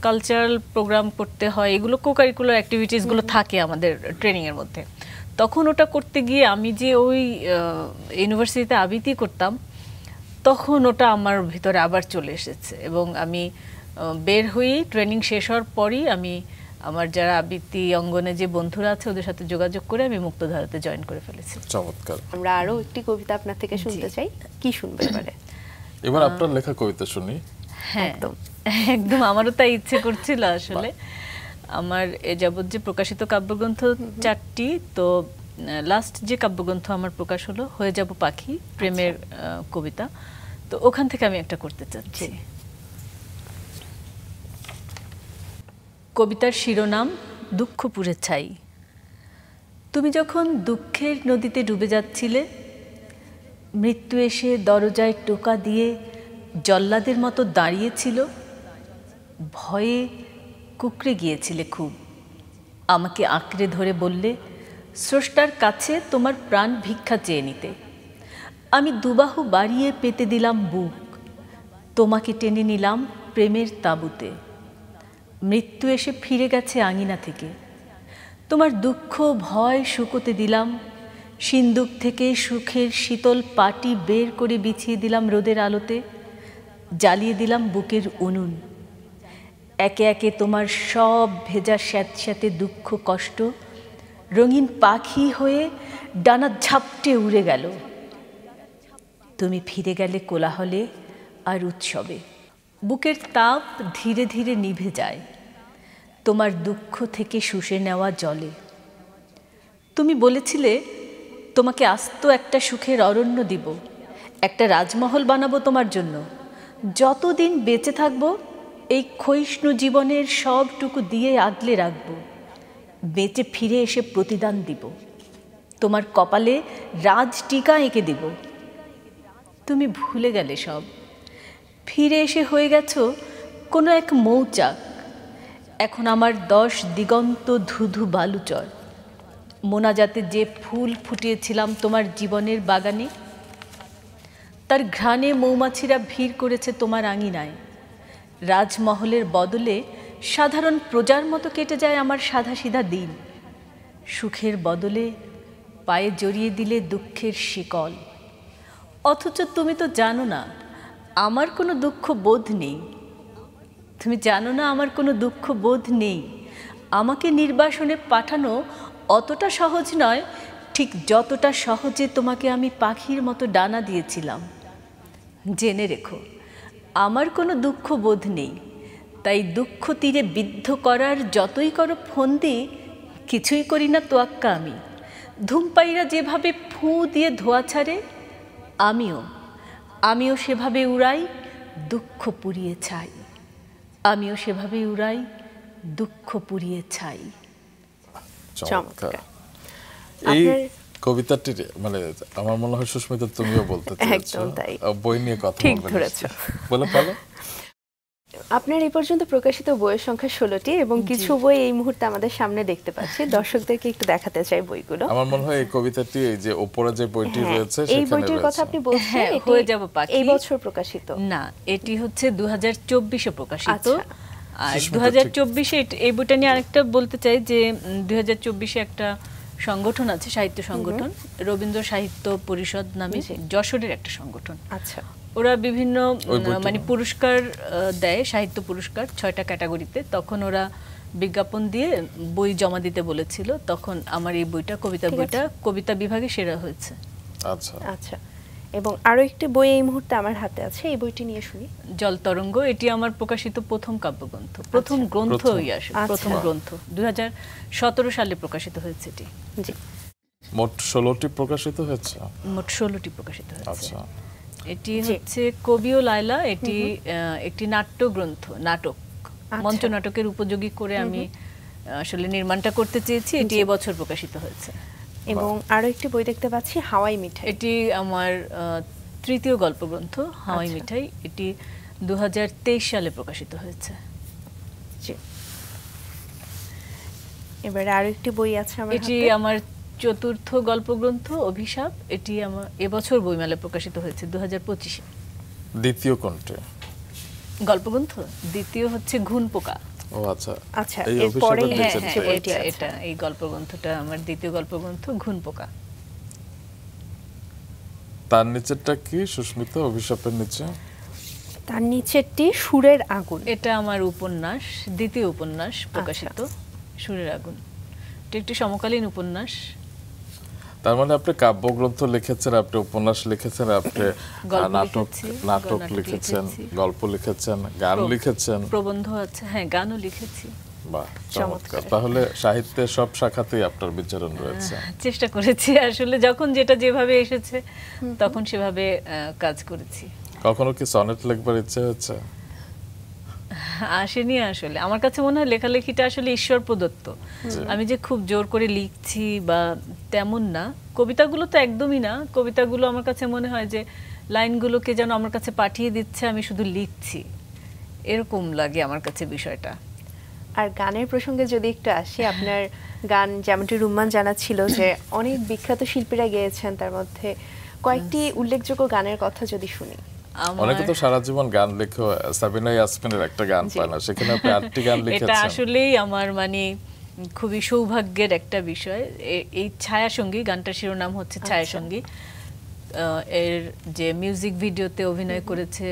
কালচারাল প্রোগ্রাম করতে হয়, এগুলো কোকারিকুলার অ্যাক্টিভিটিসগুলো থাকে আমাদের ট্রেনিংয়ের মধ্যে। তখন ওটা করতে গিয়ে আমি যে ওই ইউনিভার্সিটিতে আবৃত্তি করতাম, তখন ওটা আমার ভিতরে আবার চলে এসেছে, এবং আমি বের হয়ে ট্রেনিং শেষ হওয়ার পরই আমি আমার যারা আবৃত্তি অঙ্গনে যে বন্ধুরা আছে ওদের সাথে যোগাযোগ করে আমি মুক্তধারাতে জয়েন করে ফেলেছি। চমৎকার। আমরা আরো একটি কবিতা আপনার থেকে শুনতে চাই, কি শুনবে এবারে? এবার আপনার লেখা কবিতা শুনি। হ্যাঁ একদম, আমারও তাই ইচ্ছে করছিল আসলে। আমার এ যাবৎ যে প্রকাশিত কাব্যগ্রন্থ 4টি, তো লাস্ট যে কাব্যগ্রন্থ আমার প্রকাশ হলো হয়ে যাব পাখি, প্রেমের কবিতা, তো ওখান থেকে আমি একটা করতে চাচ্ছি। কবিতার শিরোনাম দুঃখপুরে ছাই। তুমি যখন দুঃখের নদীতে ডুবে যাচ্ছিলে, মৃত্যু এসে দরজায় টোকা দিয়ে জল্লাদের মতো দাঁড়িয়েছিল, ভয়ে কুঁকড়ে গিয়েছিলে খুব। আমাকে আঁকড়ে ধরে বললে স্রষ্টার কাছে তোমার প্রাণ ভিক্ষা চেয়ে নিতে। আমি দুবাহু বাড়িয়ে পেতে দিলাম বুক, তোমাকে টেনে নিলাম প্রেমের তাঁবুতে। মৃত্যু এসে ফিরে গেছে আঙিনা থেকে, তোমার দুঃখ ভয় শুকোতে দিলাম। সিন্দুক থেকে সুখের শীতল পাটি বের করে বিছিয়ে দিলাম রোদের আলোতে, জ্বালিয়ে দিলাম বুকের উনুন। একে একে তোমার সব ভেজা স্যাঁতস্যাঁতে দুঃখ কষ্ট রঙিন পাখি হয়ে ডানা ঝাপটে উড়ে গেল। তুমি ফিরে গেলে কোলাহলে আর উৎসবে। বুকের তাপ ধীরে ধীরে নিভে যায় তোমার দুঃখ থেকে শুষে নেওয়া জলে। তুমি বলেছিলে তোমাকে আস্ত একটা সুখের অরণ্য দিব, একটা রাজমহল বানাবো তোমার জন্য। যতদিন বেঁচে থাকবো এই ক্ষয়িষ্ণু জীবনের সবটুকু দিয়ে আগলে রাখবো, বেঁচে ফিরে এসে প্রতিদান দিব, তোমার কপালে রাজ টিকা এঁকে দিব। তুমি ভুলে গেলে সব, ফিরে এসে হয়ে গেছো কোনো এক মৌচাক। এখন আমার 10 দিগন্ত ধুধু বালুচর। মোনাজাতে যে ফুল ফুটিয়েছিলাম তোমার জীবনের বাগানে, তার ঘ্রাণে মৌমাছিরা ভিড় করেছে তোমার আঙিনায়। রাজমহলের বদলে সাধারণ প্রজার মতো কেটে যায় আমার সাধাসিধা দিন। সুখের বদলে পায়ে জড়িয়ে দিলে দুঃখের শিকল। অথচ তুমি তো জানো না আমার কোনো দুঃখ বোধ নেই। তুমি জানো না আমার কোনো দুঃখ বোধ নেই। আমাকে নির্বাসনে পাঠানো অতটা সহজ নয়, ঠিক যতটা সহজে তোমাকে আমি পাখির মতো ডানা দিয়েছিলাম। জেনে রেখো আমার কোনো দুঃখ বোধ নেই, তাই দুঃখ তীরে বিদ্ধ করার যতই করো ফন্দি, কিছুই করি না তোয়াক্কা আমি। ধূমপায়ীরা যেভাবে ফুঁ দিয়ে ধোঁয়া ছাড়ে, আমিও সেভাবে উড়াই দুঃখ পুড়িয়ে ছাই। আমিও সেভাবে উড়াই দুঃখ পুড়িয়ে ছাই। চমৎকার। এই কবিতাটির মানে আমার মনে হয় সুস্মিতা তুমিও বলতে চাইছো, বই নিয়ে কথা বলে ফেলো। আপনার এই পর্যন্ত প্রকাশিত বইয়ের সংখ্যা 16টি এবং কিছু বই এই মুহূর্তে আমাদের সামনে দেখতে পাচ্ছি। দর্শকদেরকে একটু দেখাতে চাই বইগুলো। আমার মনে হয় এই কবিতাটি, এই যে উপরে যে বইটি রয়েছে এই বইটির কথা আপনি বলছেন, হয়ে যাব পাখি, এই বছর প্রকাশিত না, এটি হচ্ছে 2024-এ প্রকাশিত। আর 2024-এ এই বইটা নিয়ে আরেকটা বলতে চাই যে 2024-এ একটা সংগঠন আছে, সাহিত্য সংগঠন, রবীন্দ্র সাহিত্য পরিষদ নামে, যশোরের একটা সংগঠন। আচ্ছা, ওরা বিভিন্ন মানে পুরস্কার দেয়, সাহিত্য পুরস্কার 6টা ক্যাটাগরিতে। তখন ওরা বিজ্ঞাপন দিয়ে বই জমা দিতে বলেছিল, তখন আমার এই বইটা, কবিতা বইটা কবিতা বিভাগে সেরা হয়েছে। আচ্ছা আচ্ছা। এবং আরো একটি বই এই মুহূর্তে আমার হাতে আছে, এই বইটি নিয়ে শুনি। জল তরঙ্গ, এটি আমার প্রকাশিত প্রথম কাব্যগ্রন্থ, প্রথম গ্রন্থ, প্রথম গ্রন্থ 2017 সালে প্রকাশিত হয়েছে এটি। জি, মোট 16টি প্রকাশিত হয়েছে। মোট 16টি প্রকাশিত হয়েছে। আচ্ছা, এটি হচ্ছে কবি ও লায়লা, এটি একটি নাট্যগ্রন্থ, নাটক, মঞ্চ নাটকের উপযোগী করে আমি আসলে নির্মাণটা করতে চেয়েছি। এটি এবছর প্রকাশিত হয়েছে। এবং আরো একটি বই দেখতে পাচ্ছি, হাওয়াই মিঠাই। এটি আমার তৃতীয় গল্পগ্রন্থ, হাওয়াই মিঠাই। এটি 2023 সালে প্রকাশিত হয়েছে। জি, এবারে আরো একটি বই আছে আমার হাতে, এটি আমার চতুর্থ গল্পগ্রন্থ, অভিশাপ। এটি আমার এবছর বইমেলায় প্রকাশিত হয়েছে 2025-এ। দ্বিতীয় কোনটি গল্পগ্রন্থ? দ্বিতীয় হচ্ছে ঘুন পোকা। ও আচ্ছা আচ্ছা, এই এরপরে এটা এই গল্পগ্রন্থটা আমার দ্বিতীয় গল্পগ্রন্থ, ঘুন পোকা। তার নিচেরটা কি সুস্মিতা? অভিশাপের নিচে তার নিচেরটি সুরের আগুন। এটা আমার উপন্যাস, দ্বিতীয় উপন্যাস প্রকাশিত, সুরের আগুন। এটা একটি সমকালীন উপন্যাস। তার মানে আপনি কাব্যগ্রন্থ লিখেছেন, আপনি উপন্যাস লিখেছেন, আপনি নাটক লিখেছেন, গল্প লিখেছেন, গান লিখেছেন, প্রবন্ধ আছে, হ্যাঁ গানও লিখেছি। বাহ, চমৎকার। তাহলে সাহিত্যের সব শাখাতেই আপনার বিচরণ রয়েছে। চেষ্টা করেছি আসলে, যখন যেটা যেভাবে এসেছে তখন সেভাবে কাজ করেছি। কখনো কি সনেট লিখবার ইচ্ছে হচ্ছে? আসেনি আসলে। আমার কাছে মনে হয় লেখালেখিটা আসলে ঈশ্বর প্রদত্ত। আমি যে খুব জোর করে লিখছি বা তেমন না। কবিতাগুলো তো একদমই না। কবিতাগুলো আমার কাছে মনে হয় যে লাইনগুলোকে যেন আমার কাছে পাঠিয়ে দিচ্ছে, আমি শুধু লিখছি, এরকম লাগে আমার কাছে বিষয়টা। আর গানের প্রসঙ্গে যদি একটু আসি, আপনার গান যেমনটি রুম্মান জানাচ্ছিল যে অনেক বিখ্যাত শিল্পীরা গেয়েছেন, তার মধ্যে কয়েকটি উল্লেখযোগ্য গানের কথা যদি শুনি। অনেকে তো সারা জীবন গান লেখো, সাবিনা ইয়াসমিনের একটা গান পায় না, সেখানে আপনি 8টি গান লিখেছেন। এটা আসলেই আমার মানে খুবই সৌভাগ্যের একটা বিষয়। এই ছায়াসঙ্গী গানটার শিরোনাম হচ্ছে ছায়াসঙ্গী। এর যে মিউজিক ভিডিওতে অভিনয় করেছে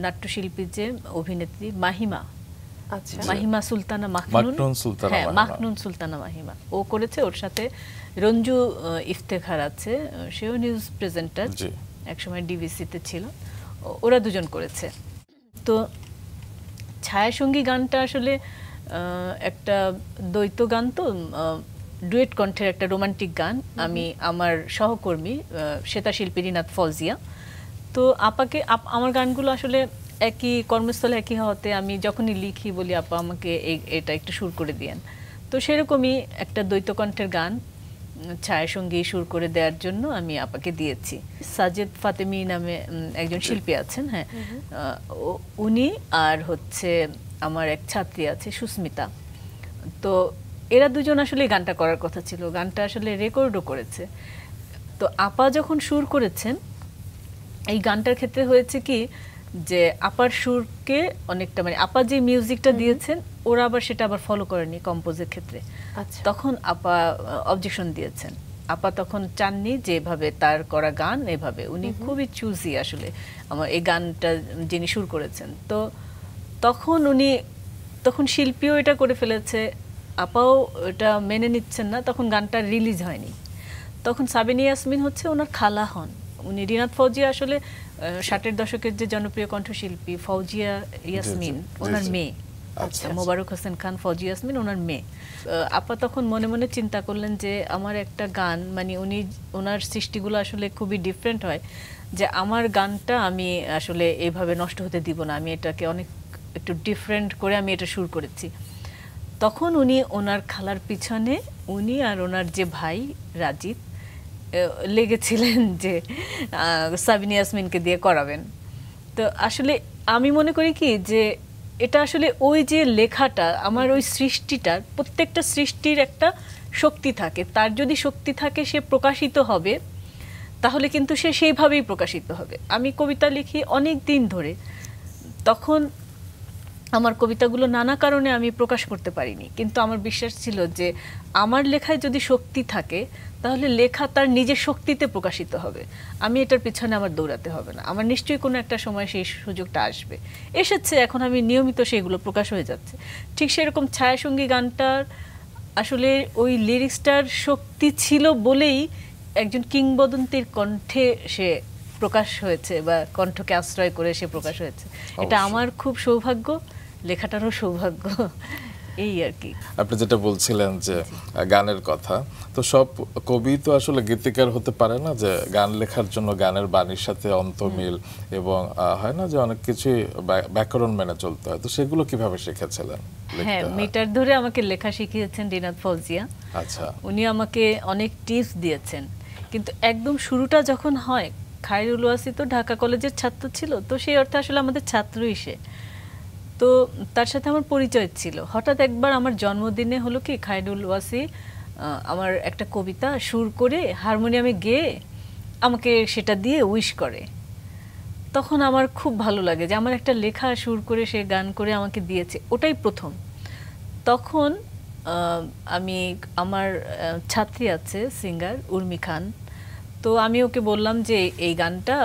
নাট্যশিল্পী যে অভিনেত্রী মাহিমা, মাহিমা সুলতানা মাখনুন, হ্যাঁ মাখনুন সুলতানা মাহিমা, ও করেছে। ওর সাথে রঞ্জু ইফতেখার আছে, সেও নিউজ প্রেজেন্টার, একসময় ডিবিসিতে ছিল। ওরা দুজন করেছে। তো ছায়াসঙ্গী গানটা আসলে একটা দ্বৈত গান, তো ডুয়েট কণ্ঠের একটা রোমান্টিক গান। আমি আমার সহকর্মী শ্বেতা শিল্পী রিনাত ফৌজিয়া, তো আপাকে আমার গানগুলো আসলে একই কর্মস্থলে একই হওয়াতে আমি যখনই লিখি বলি আপা আমাকে এটা একটু সুর করে দিয়েন। তো সেরকমই একটা দ্বৈত কণ্ঠের গান ছায়াসঙ্গী সুর করে দেওয়ার জন্য আমি আপাকে দিয়েছি। সাজেদ ফাতেমি নামে একজন শিল্পী আছেন, হ্যাঁ, উনি আর হচ্ছে আমার এক ছাত্রী আছে সুস্মিতা। তো এরা দুজন আসলে গানটা করার কথা ছিল, গানটা আসলে রেকর্ডও করেছে। তো আপা যখন সুর করেছেন এই গানটার ক্ষেত্রে হয়েছে কি যে আপার সুরকে অনেকটা মানে আপা যে মিউজিকটা দিয়েছেন ওরা আবার সেটা আবার ফলো করেনি কম্পোজের ক্ষেত্রে। তখন আপা অবজেকশন দিয়েছেন। আপা তখন চাননি যে এভাবে তার করা গান এভাবে, উনি খুবই চুজি আসলে আমার এই গানটা যিনি সুর করেছেন। তো তখন শিল্পীও এটা করে ফেলেছে, আপাও এটা মেনে নিচ্ছেন না, তখন গানটা রিলিজ হয়নি। তখন সাবিনা ইয়াসমিন হচ্ছে ওনার খালা হন, উনি রিনাত ফৌজিয়া আসলে 60-এর দশকের যে জনপ্রিয় কণ্ঠশিল্পী ফৌজিয়া ইয়াসমিন ওনার মেয়ে, মোবারক হোসেন খান ফৌজিয়া ইয়াসমিন ওনার মেয়ে। আপা তখন মনে মনে চিন্তা করলেন যে আমার একটা গান মানে ওনার সৃষ্টিগুলো আসলে খুবই ডিফারেন্ট হয়, যে আমার গানটা আমি আসলে এইভাবে নষ্ট হতে দিব না, আমি এটাকে অনেক একটু ডিফারেন্ট করে আমি এটা সুর করেছি। তখন উনি ওনার খালার পিছনে উনি আর ওনার যে ভাই রাজীব লেগেছিলেন যে সাবিনা ইয়াসমিনকে দিয়ে করাবেন। তো আসলে আমি মনে করি কি যে এটা আসলে ওই যে লেখাটা আমার ওই সৃষ্টিটার প্রত্যেকটা সৃষ্টির একটা শক্তি থাকে, তার যদি শক্তি থাকে সে প্রকাশিত হবে তাহলে কিন্তু সে সেইভাবেই প্রকাশিত হবে। আমি কবিতা লিখি অনেক দিন ধরে, তখন আমার কবিতাগুলো নানা কারণে আমি প্রকাশ করতে পারিনি, কিন্তু আমার বিশ্বাস ছিল যে আমার লেখায় যদি শক্তি থাকে তাহলে লেখা তার নিজের শক্তিতে প্রকাশিত হবে, আমি এটার পিছনে আমার দৌড়াতে হবে না, আমার নিশ্চয়ই কোনো একটা সময় সেই সুযোগটা আসবে, এসেছে, এখন আমি নিয়মিত সেগুলো প্রকাশ হয়ে যাচ্ছে। ঠিক সেরকম ছায়াসঙ্গী গানটার আসলে ওই লিরিক্সটার শক্তি ছিল বলেই একজন কিংবদন্তির কণ্ঠে সে প্রকাশ হয়েছে বা কণ্ঠকে আশ্রয় করে সে প্রকাশ হয়েছে। এটা আমার খুব সৌভাগ্য, লেখাটারও সৌভাগ্য, এই আর কি। আপনি যেটা বলছিলেন যে গানের কথা, তো সব কবি তো আসলে গীতিকার হতে পারে না, যে গান লেখার জন্য গানের বাণীর সাথে অন্তমিল এবং হয় না যে অনেক কিছুই ব্যাকরণ মেনে চলতে হয়, তো সেগুলো কিভাবে শিখেছিলেন? হ্যাঁ, মিটার ধরে আমাকে লেখা শিখিয়েছেন রিনাত ফৌজিয়া। আচ্ছা, উনি আমাকে অনেক টিপস দিয়েছেন, কিন্তু একদম শুরুটা যখন হয়, খায়রুল ওয়াসি তো ঢাকা কলেজের ছাত্র ছিল, তো সেই অর্থে আসলে আমাদের ছাত্রই সে, তো তার সাথে আমার পরিচয় ছিল। হঠাৎ একবার আমার জন্মদিনে হলো কি খায়রুল ওয়াসি আমার একটা কবিতা সুর করে হারমোনিয়ামে গেয়ে আমাকে সেটা দিয়ে উইশ করে। তখন আমার খুব ভালো লাগে যে আমার একটা লেখা সুর করে সে গান করে আমাকে দিয়েছে, ওটাই প্রথম। তখন আমি আমার ছাত্রী আছে সিঙ্গার উর্মি খান, তো আমি ওকে বললাম যে এই গানটা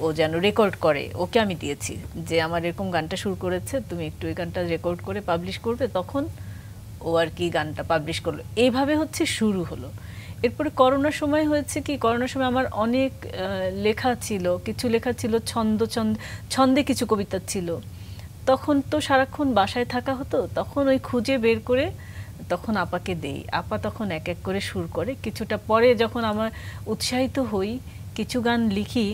ও যেন রেকর্ড করে, ওকে আমি দিয়েছি যে আমার এরকম গানটা শুরু করেছে, তুমি একটু এই গানটা রেকর্ড করে পাবলিশ করবে। তখন ও আর কি গানটা পাবলিশ করলো, এইভাবে হচ্ছে শুরু হলো। এরপরে করোনার সময় হয়েছে কি, করোনার সময় আমার অনেক লেখা ছিল, কিছু লেখা ছিল ছন্দে কিছু কবিতা ছিল, তখন তো সারাক্ষণ বাসায় থাকা হতো, তখন ওই খুঁজে বের করে তখন আপাকে দেই। আপা তখন এক এক করে সুর করে। কিছুটা পরে যখন আমার উৎসাহিত হই, কিছু গান লিখি,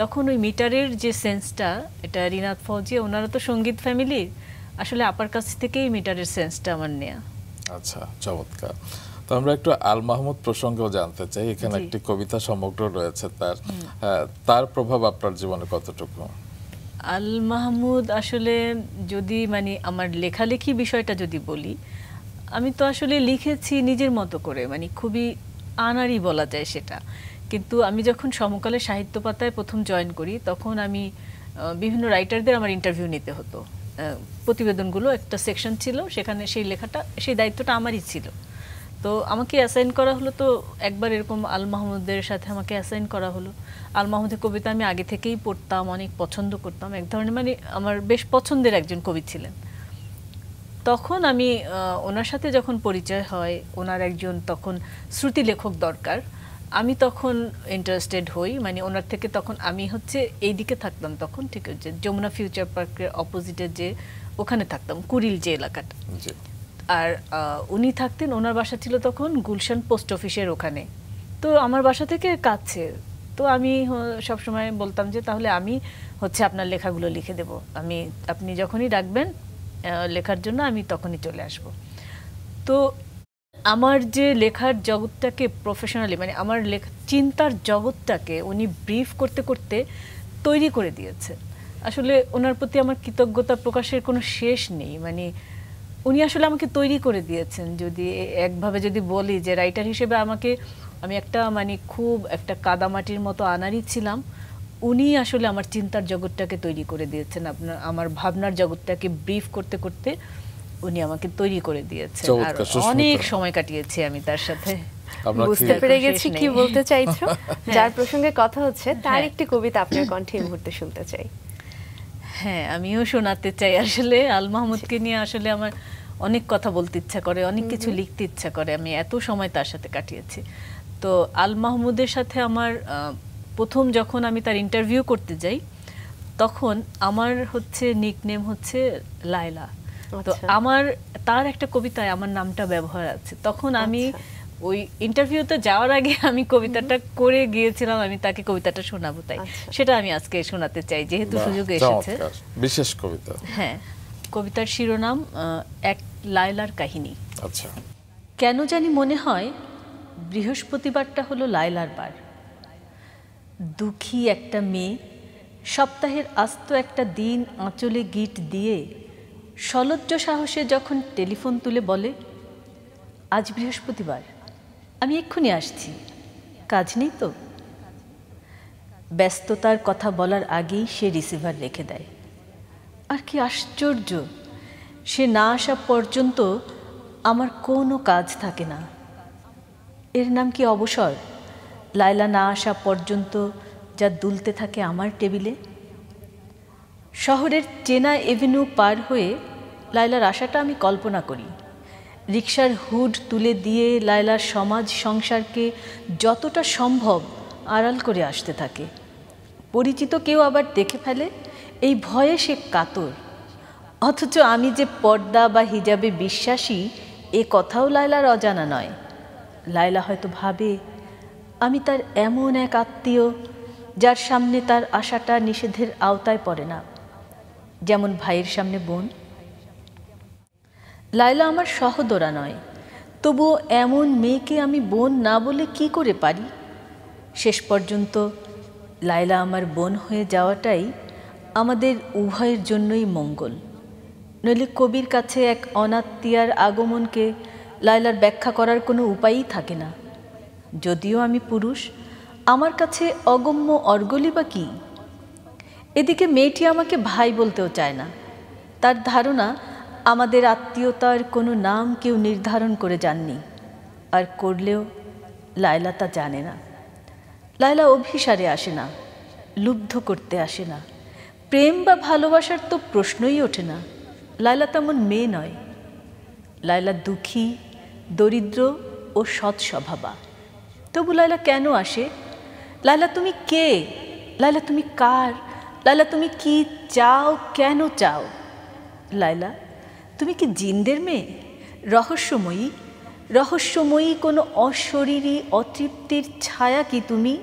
তখন ওই মিটারের যে সেন্সটা, এটা রিনাত ফৌজি ওনারা তো সঙ্গীত ফ্যামিলি, আসলে আপার কাছ থেকেই মিটারের সেন্সটা আমার নেয়া। আচ্ছা, চমৎকার। তো আমরা একটু আল মাহমুদ প্রসঙ্গেও জানতে চাই। এখানে একটি কবিতা সমগ্র রয়েছে তার, তার প্রভাব আপনার জীবনে কতটুকু? আল মাহমুদ আসলে যদি মানে আমার লেখালেখি বিষয়টা যদি বলি, আমি তো আসলে লিখেছি নিজের মতো করে, মানে খুবই আনাড়ি বলা যায় সেটা। কিন্তু আমি যখন সমকালে সাহিত্য পাতায় প্রথম জয়েন করি, তখন আমি বিভিন্ন রাইটারদের আমার ইন্টারভিউ নিতে হতো। প্রতিবেদনগুলো একটা সেকশন ছিল, সেখানে সেই লেখাটা, সেই দায়িত্বটা আমারই ছিল। তো আমাকে অ্যাসাইন করা হলো, তো একবার এরকম আল মাহমুদের সাথে আমাকে অ্যাসাইন করা হলো। আল মাহমুদের কবিতা আমি আগে থেকেই পড়তাম, অনেক পছন্দ করতাম, এক ধরনের মানে আমার বেশ পছন্দের একজন কবি ছিলেন। তখন আমি ওনার সাথে যখন পরিচয় হয়, ওনার একজন তখন শ্রুতি লেখক দরকার, আমি তখন ইন্টারেস্টেড হই। মানে ওনার থেকে তখন আমি হচ্ছে এই দিকে থাকতাম তখন, ঠিক আছে, যমুনা ফিউচার পার্কের অপোজিটে যে ওখানে থাকতাম, কুড়িল যে এলাকাটা। আর উনি থাকতেন, ওনার বাসা ছিল তখন গুলশান পোস্ট অফিসের ওখানে। তো আমার বাসা থেকে কাছে, তো আমি সবসময় বলতাম যে তাহলে আমি হচ্ছে আপনার লেখাগুলো লিখে দেব, আপনি যখনই ডাকবেন লেখার জন্য আমি তখনই চলে আসব। তো আমার যে লেখার জগৎটাকে প্রফেশনালি, মানে আমার চিন্তার জগৎটাকে উনি ব্রিফ করতে করতে তৈরি করে দিয়েছে। আসলে ওনার প্রতি আমার কৃতজ্ঞতা প্রকাশের কোনো শেষ নেই। মানে উনি আসলে আমাকে তৈরি করে দিয়েছেন। যদি একভাবে যদি বলি যে রাইটার হিসেবে আমি একটা মানে খুব একটা কাদামাটির মতো আনাড়ি ছিলাম, উনি আসলে আমার চিন্তার জগৎটাকে তৈরি করে দিয়েছেন। আমার ভাবনার জগৎটাকে ব্রিফ করতে করতে উনি আমাকে তৈরি করে দিয়েছেন। আর অনেক সময় কাটিয়েছি আমি তার সাথে। বুঝতে পেরে গেছি কি বলতে চাইছো। যার প্রসঙ্গে কথা হচ্ছে তার একটি কবিতা আপনার কণ্ঠে এই মুহূর্তে শুনতে চাই। হ্যাঁ, আমিও শোনাতে চাই। আসলে আল মাহমুদকে নিয়ে আসলে আমার অনেক কথা বলতে ইচ্ছা করে, অনেক কিছু লিখতে ইচ্ছা করে। আমি এত সময় তার সাথে কাটিয়েছি। তো আল মাহমুদের সাথে আমার প্রথম যখন আমি তার ইন্টারভিউ করতে যাই, তখন আমার হচ্ছে নিকনেম হচ্ছে লায়লা। তো তার একটা কবিতায় আমার নামটা ব্যবহার আছে। তখন আমি ওই ইন্টারভিউতে যাওয়ার আগে আমি কবিতাটা করে গিয়েছিলাম, আমি তাকে কবিতাটা শোনাবো, তাই সেটা আমি আজকে শোনাতে চাই যেহেতু সুযোগ এসেছে। বিশেষ কবিতা। হ্যাঁ, কবিতার শিরোনাম এক লায়লার কাহিনী। আচ্ছা। কেন জানি মনে হয় বৃহস্পতিবারটা হলো লায়লার বার। দুঃখী একটা মেয়ে সপ্তাহের আস্ত একটা দিন আঁচলে গিট দিয়ে সলজ্জ সাহসে যখন টেলিফোন তুলে বলে, আজ বৃহস্পতিবার, আমি এক্ষুনি আসছি, কাজ নেই তো। ব্যস্ততার কথা বলার আগেই সে রিসিভার রেখে দেয়। আর কি আশ্চর্য, সে না আসা পর্যন্ত আমার কোনো কাজ থাকে না। এর নাম কি অবসর? লায়লা না আসা পর্যন্ত যা দুলতে থাকে আমার টেবিলে। শহরের চেনা এভিনিউ পার হয়ে লায়লার আশাটা আমি কল্পনা করি। রিকশার হুড তুলে দিয়ে লায়লার সমাজ সংসারকে যতটা সম্ভব আড়াল করে আসতে থাকে। পরিচিত কেউ আবার দেখে ফেলে, এই ভয়ে সে কাতর। অথচ আমি যে পর্দা বা হিজাবে বিশ্বাসী, এ কথাও লায়লার অজানা নয়। লায়লা হয়তো ভাবে আমি তার এমন এক আত্মীয় যার সামনে তার আশাটা নিষেধের আওতায় পড়ে না, যেমন ভাইয়ের সামনে বোন। লায়লা আমার সহোদরা নয়, তবুও এমন মেয়েকে আমি বোন না বলে কি করে পারি? শেষ পর্যন্ত লায়লা আমার বোন হয়ে যাওয়াটাই আমাদের উভয়ের জন্যই মঙ্গল। নইলে কবির কাছে এক অনাত্মীয়ার আগমনকে লায়লার ব্যাখ্যা করার কোনো উপায়ই থাকে না। যদিও আমি পুরুষ, আমার কাছে অগম্য অর্গলই বা কী? এদিকে মেয়েটি আমাকে ভাই বলতেও চায় না। তার ধারণা আমাদের আত্মীয়তার কোনো নাম কেউ নির্ধারণ করে যাননি, আর করলেও লায়লা তা জানে না। লায়লা অভিসারে আসে না, লুব্ধ করতে আসে না, প্রেম বা ভালোবাসার তো প্রশ্নই ওঠে না। লায়লা তেমন মেয়ে নয়। লায়লা দুঃখী, দরিদ্র ও সৎস্বভাবা। তবু লায়লা কেন আসে? লায়লা তুমি কে? লায়লা তুমি কার? লায়লা তুমি কি চাও, কেন চাও? লায়লা, তুমি কি জিনদের মেয়ে? রহস্যময়ী রহস্যময়ী কোনো অশরীরী অতৃপ্তির ছায়া কি তুমি,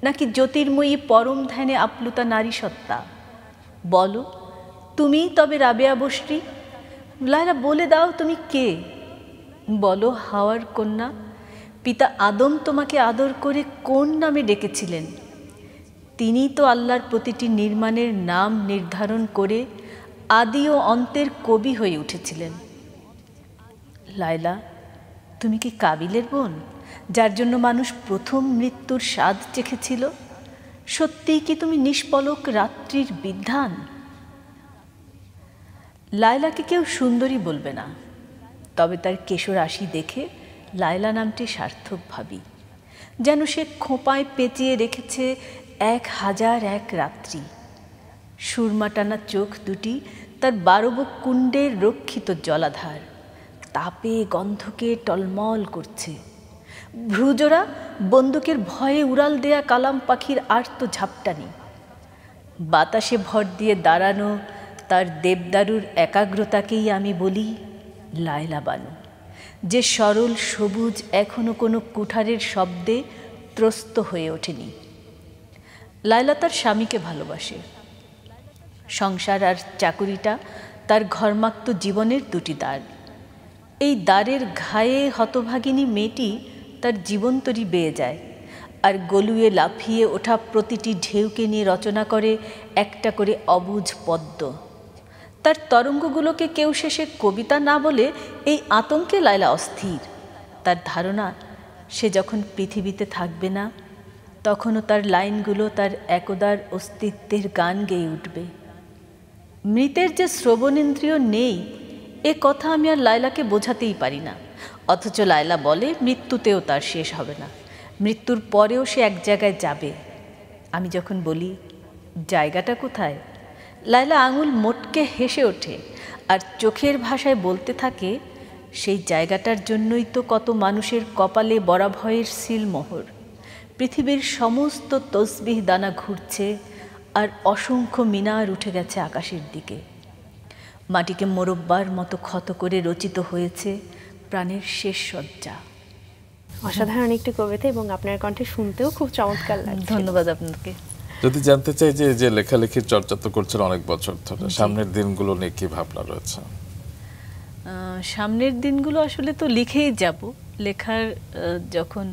নাকি জ্যোতির্ময়ী পরম ধ্যানে আপ্লুতা নারী সত্তা? বলো, তুমি তবে রাবেয়া বসরি? লায়লা, বলে দাও তুমি কে? বলো, হাওয়ার কন্যা। পিতা আদম তোমাকে আদর করে কোন নামে ডেকেছিলেন? তিনি তো আল্লাহর প্রতিটি নির্মাণের নাম নির্ধারণ করে আদি ও অন্তের কবি হয়ে উঠেছিলেন। লায়লা, তুমি কি কাবিলের বোন, যার জন্য মানুষ প্রথম মৃত্যুর স্বাদ চেখেছিল? সত্যিই কি তুমি নিষ্পলক রাত্রির বিধান? লায়লাকে কেউ সুন্দরী বলবে না, তবে তার কেশরাশি দেখে লায়লা নামটি সার্থক ভাবি, যেন সে খোঁপায় পেঁচিয়ে রেখেছে 1001 রাত্রি। সুরমা টানা চোখ দুটি তার 12 বুক কুণ্ডের রক্ষিত জলাধার, তাপে গন্ধকে টলমল করছে। ভ্রুজোড়া বন্দুকের ভয়ে উড়াল দেয়া কালাম পাখির আর্ত ঝাপটানি। বাতাসে ভর দিয়ে দাঁড়ানো তার দেবদারুর একাগ্রতাকেই আমি বলি লায়লা বানু, যে সরল সবুজ এখনো কোনো কুঠারের শব্দে ত্রস্ত হয়ে ওঠেনি। লায়লা তার স্বামীকে ভালোবাসে। সংসার আর চাকুরিটা তার ঘর্মাক্ত জীবনের দুটি দ্বার। এই দ্বারের ঘায়ে হতভাগিনী মেয়েটি তার জীবনতরী বেয়ে যায়, আর গলুয়ে লাফিয়ে ওঠা প্রতিটি ঢেউকে নিয়ে রচনা করে একটা করে অবুঝ পদ্ম। তার তরঙ্গগুলোকে কেউ শেষে কবিতা না বলে এই আতঙ্কে লায়লা অস্থির। তার ধারণা, সে যখন পৃথিবীতে থাকবে না, তখনও তার লাইনগুলো তার একদার অস্তিত্বের গান গেয়ে উঠবে। মৃতের যে শ্রবণেন্দ্রিয় নেই, এ কথা আমি আর লায়লাকে বোঝাতেই পারি না। অথচ লায়লা বলে মৃত্যুতেও তার শেষ হবে না, মৃত্যুর পরেও সে এক জায়গায় যাবে। আমি যখন বলি জায়গাটা কোথায়, লায়লা আঙুল মোটকে হেসে ওঠে আর চোখের ভাষায় বলতে থাকে, সেই জায়গাটার জন্যই তো কত মানুষের কপালে বরাভয়ের সিলমোহর। পৃথিবীর সমস্ত তসবিহ দানা ঘুরছে, আর অসংখ্য মিনার উঠে গেছে আকাশের দিকে। মাটিকে মোরব্বার মতো ক্ষত করে রচিত হয়েছে প্রাণের শেষ সজ্জা। অসাধারণ একটি কবিতা, এবং আপনার কণ্ঠে শুনতেও খুব চমৎকার লাগছে। ধন্যবাদ আপনাকে। যদি জানতে চাই যে লেখালেখির চর্চা তো করছেন অনেক বছর ধরে, সামনের দিনগুলো নিয়ে কি ভাবনা রয়েছে? সামনের দিনগুলো আসলে তো লিখেই যাব। লেখার যখন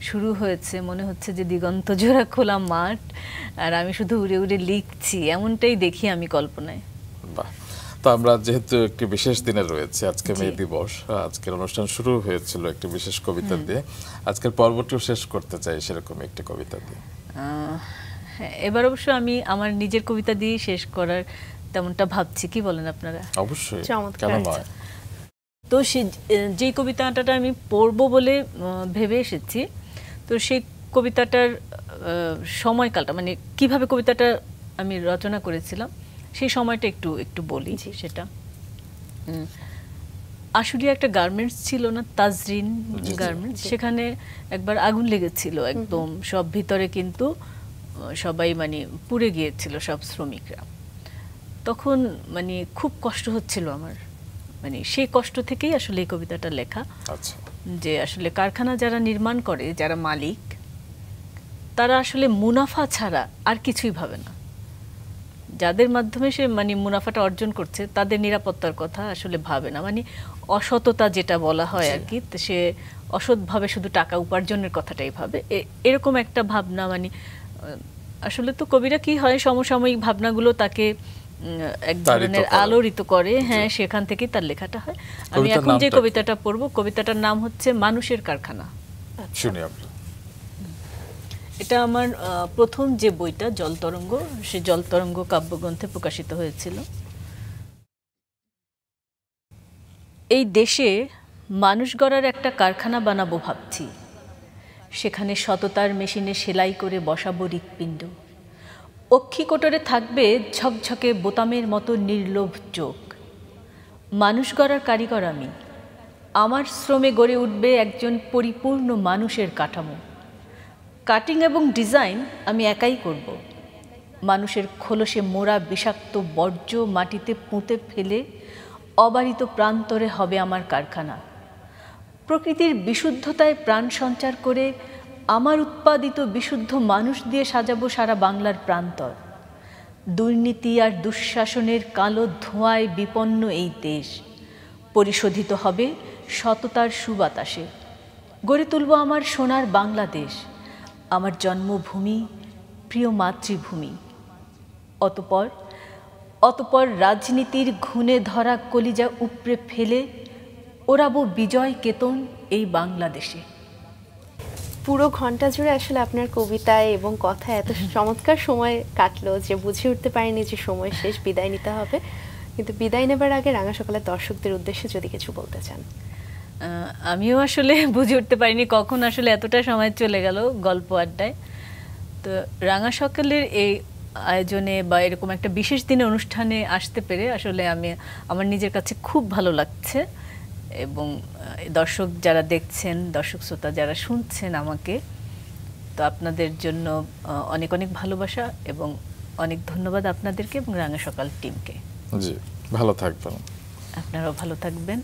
শুরু হয়েছে মনে হচ্ছে যে দিগন্ত জোড়া খোলা মাঠ, আর আমি শুধু উড়ে উড়ে লিখছি, এমনটাই দেখি আমি কল্পনায়। বাহ। তো আমরা যেহেতু একটি বিশেষ দিনে রয়েছে, আজকে মে দিবস, আজকের অনুষ্ঠান শুরু হয়েছিল একটি বিশেষ কবিতা দিয়ে, আজকের পর্বটিও শেষ করতে চাই সেরকম একটি কবিতা দিয়ে। হ্যাঁ, এবার অবশ্য আমি আমার নিজের কবিতা দিয়ে শেষ করার তেমনটা ভাবছি, কি বলেন আপনারা? অবশ্যই, চমৎকার। কেন নয়। তো যে কবিতাটা আমি পড়বো বলে ভেবে এসেছি, তো সেই কবিতাটার সময়কালটা, মানে কিভাবে কবিতাটা আমি রচনা করেছিলাম সেই সময়টা একটু বলি। সেটা আশুলিয়া একটা গার্মেন্টস ছিল না, তাজরিন গার্মেন্টস, সেখানে একবার আগুন লেগেছিল একদম সব ভিতরে, কিন্তু সবাই মানে পুড়ে গিয়েছিল সব শ্রমিকরা। তখন মানে খুব কষ্ট হচ্ছিল আমার, মানে সেই কষ্ট থেকেই আসলে এই কবিতাটা লেখা। আচ্ছা। যে আসলে কারখানা যারা নির্মাণ করে, যারা মালিক, তারা আসলে মুনাফা ছাড়া আর কিছুই ভাবে না। যাদের মাধ্যমে সে মানে মুনাফাটা অর্জন করছে তাদের নিরাপত্তার কথা আসলে ভাবে না, মানে অসততা যেটা বলা হয় আর কি, সে অসৎভাবে শুধু টাকা উপার্জনের কথাটাই ভাবে, এরকম একটা ভাবনা। মানে আসলে তো কবিরা কি হয়, সমসাময়িক ভাবনাগুলো তাকে এক ধরনের আলোড়িত করে। হ্যাঁ, সেখান থেকেই তার লেখাটা হয়। আমি এখন যে কবিতাটা পড়বো, কবিতাটার নাম হচ্ছে মানুষের কারখানা। শুনি আমরা। এটা আমার প্রথম যে বইটা জলতরঙ্গ, সে জলতরঙ্গ কাব্যগ্রন্থে প্রকাশিত হয়েছিল। এই দেশে মানুষ গড়ার একটা কারখানা বানাবো ভাবছি, সেখানে সততার মেশিনে সেলাই করে বসাবো হৃৎপিণ্ড। অক্ষিকোটরে থাকবে ঝকঝকে বোতামের মতো নির্লোভ চোখ। মানুষ গড়ার কারিগর আমি, আমার শ্রমে গড়ে উঠবে একজন পরিপূর্ণ মানুষের কাঠামো। কাটিং এবং ডিজাইন আমি একাই করব। মানুষের খোলসে মোড়া বিষাক্ত বর্জ্য মাটিতে পুঁতে ফেলে অবারিত প্রান্তরে হবে আমার কারখানা। প্রকৃতির বিশুদ্ধতায় প্রাণ সঞ্চার করে আমার উৎপাদিত বিশুদ্ধ মানুষ দিয়ে সাজাবো সারা বাংলার প্রান্তর। দুর্নীতি আর দুঃশাসনের কালো ধোঁয়ায় বিপন্ন এই দেশ পরিশোধিত হবে সততার সুবাতাসে। গড়ে তুলব আমার সোনার বাংলাদেশ, আমার জন্মভূমি, প্রিয় মাতৃভূমি। অতপর রাজনীতির ঘুণে ধরা কলিজা উপড়ে ফেলে ওড়াবো বিজয় কেতন এই বাংলাদেশে। পুরো ঘন্টা জুড়ে আসলে আপনার কবিতায় এবং কথা এত চমৎকার সময় কাটলো যে বুঝে উঠতে পারিনি যে সময় শেষ, বিদায় নিতে হবে। কিন্তু বিদায় নেবার আগে রাঙা সকালের দর্শকদের উদ্দেশ্যে যদি কিছু বলতে চান। আমিও আসলে বুঝে উঠতে পারিনি কখন আসলে এতটা সময় চলে গেল গল্প আড্ডায়। তো রাঙা সকালের এই আয়োজনে বা এরকম একটা বিশেষ দিনে অনুষ্ঠানে আসতে পেরে আসলে আমার নিজের কাছে খুব ভালো লাগছে। এবং দর্শক যারা দেখছেন, দর্শক শ্রোতা যারা শুনছেন আমাকে, তো আপনাদের জন্য অনেক অনেক ভালোবাসা এবং অনেক ধন্যবাদ আপনাদেরকে এবং রাঙা সকাল টিমকে। জি, ভালো থাকবেন। আপনারাও ভালো থাকবেন।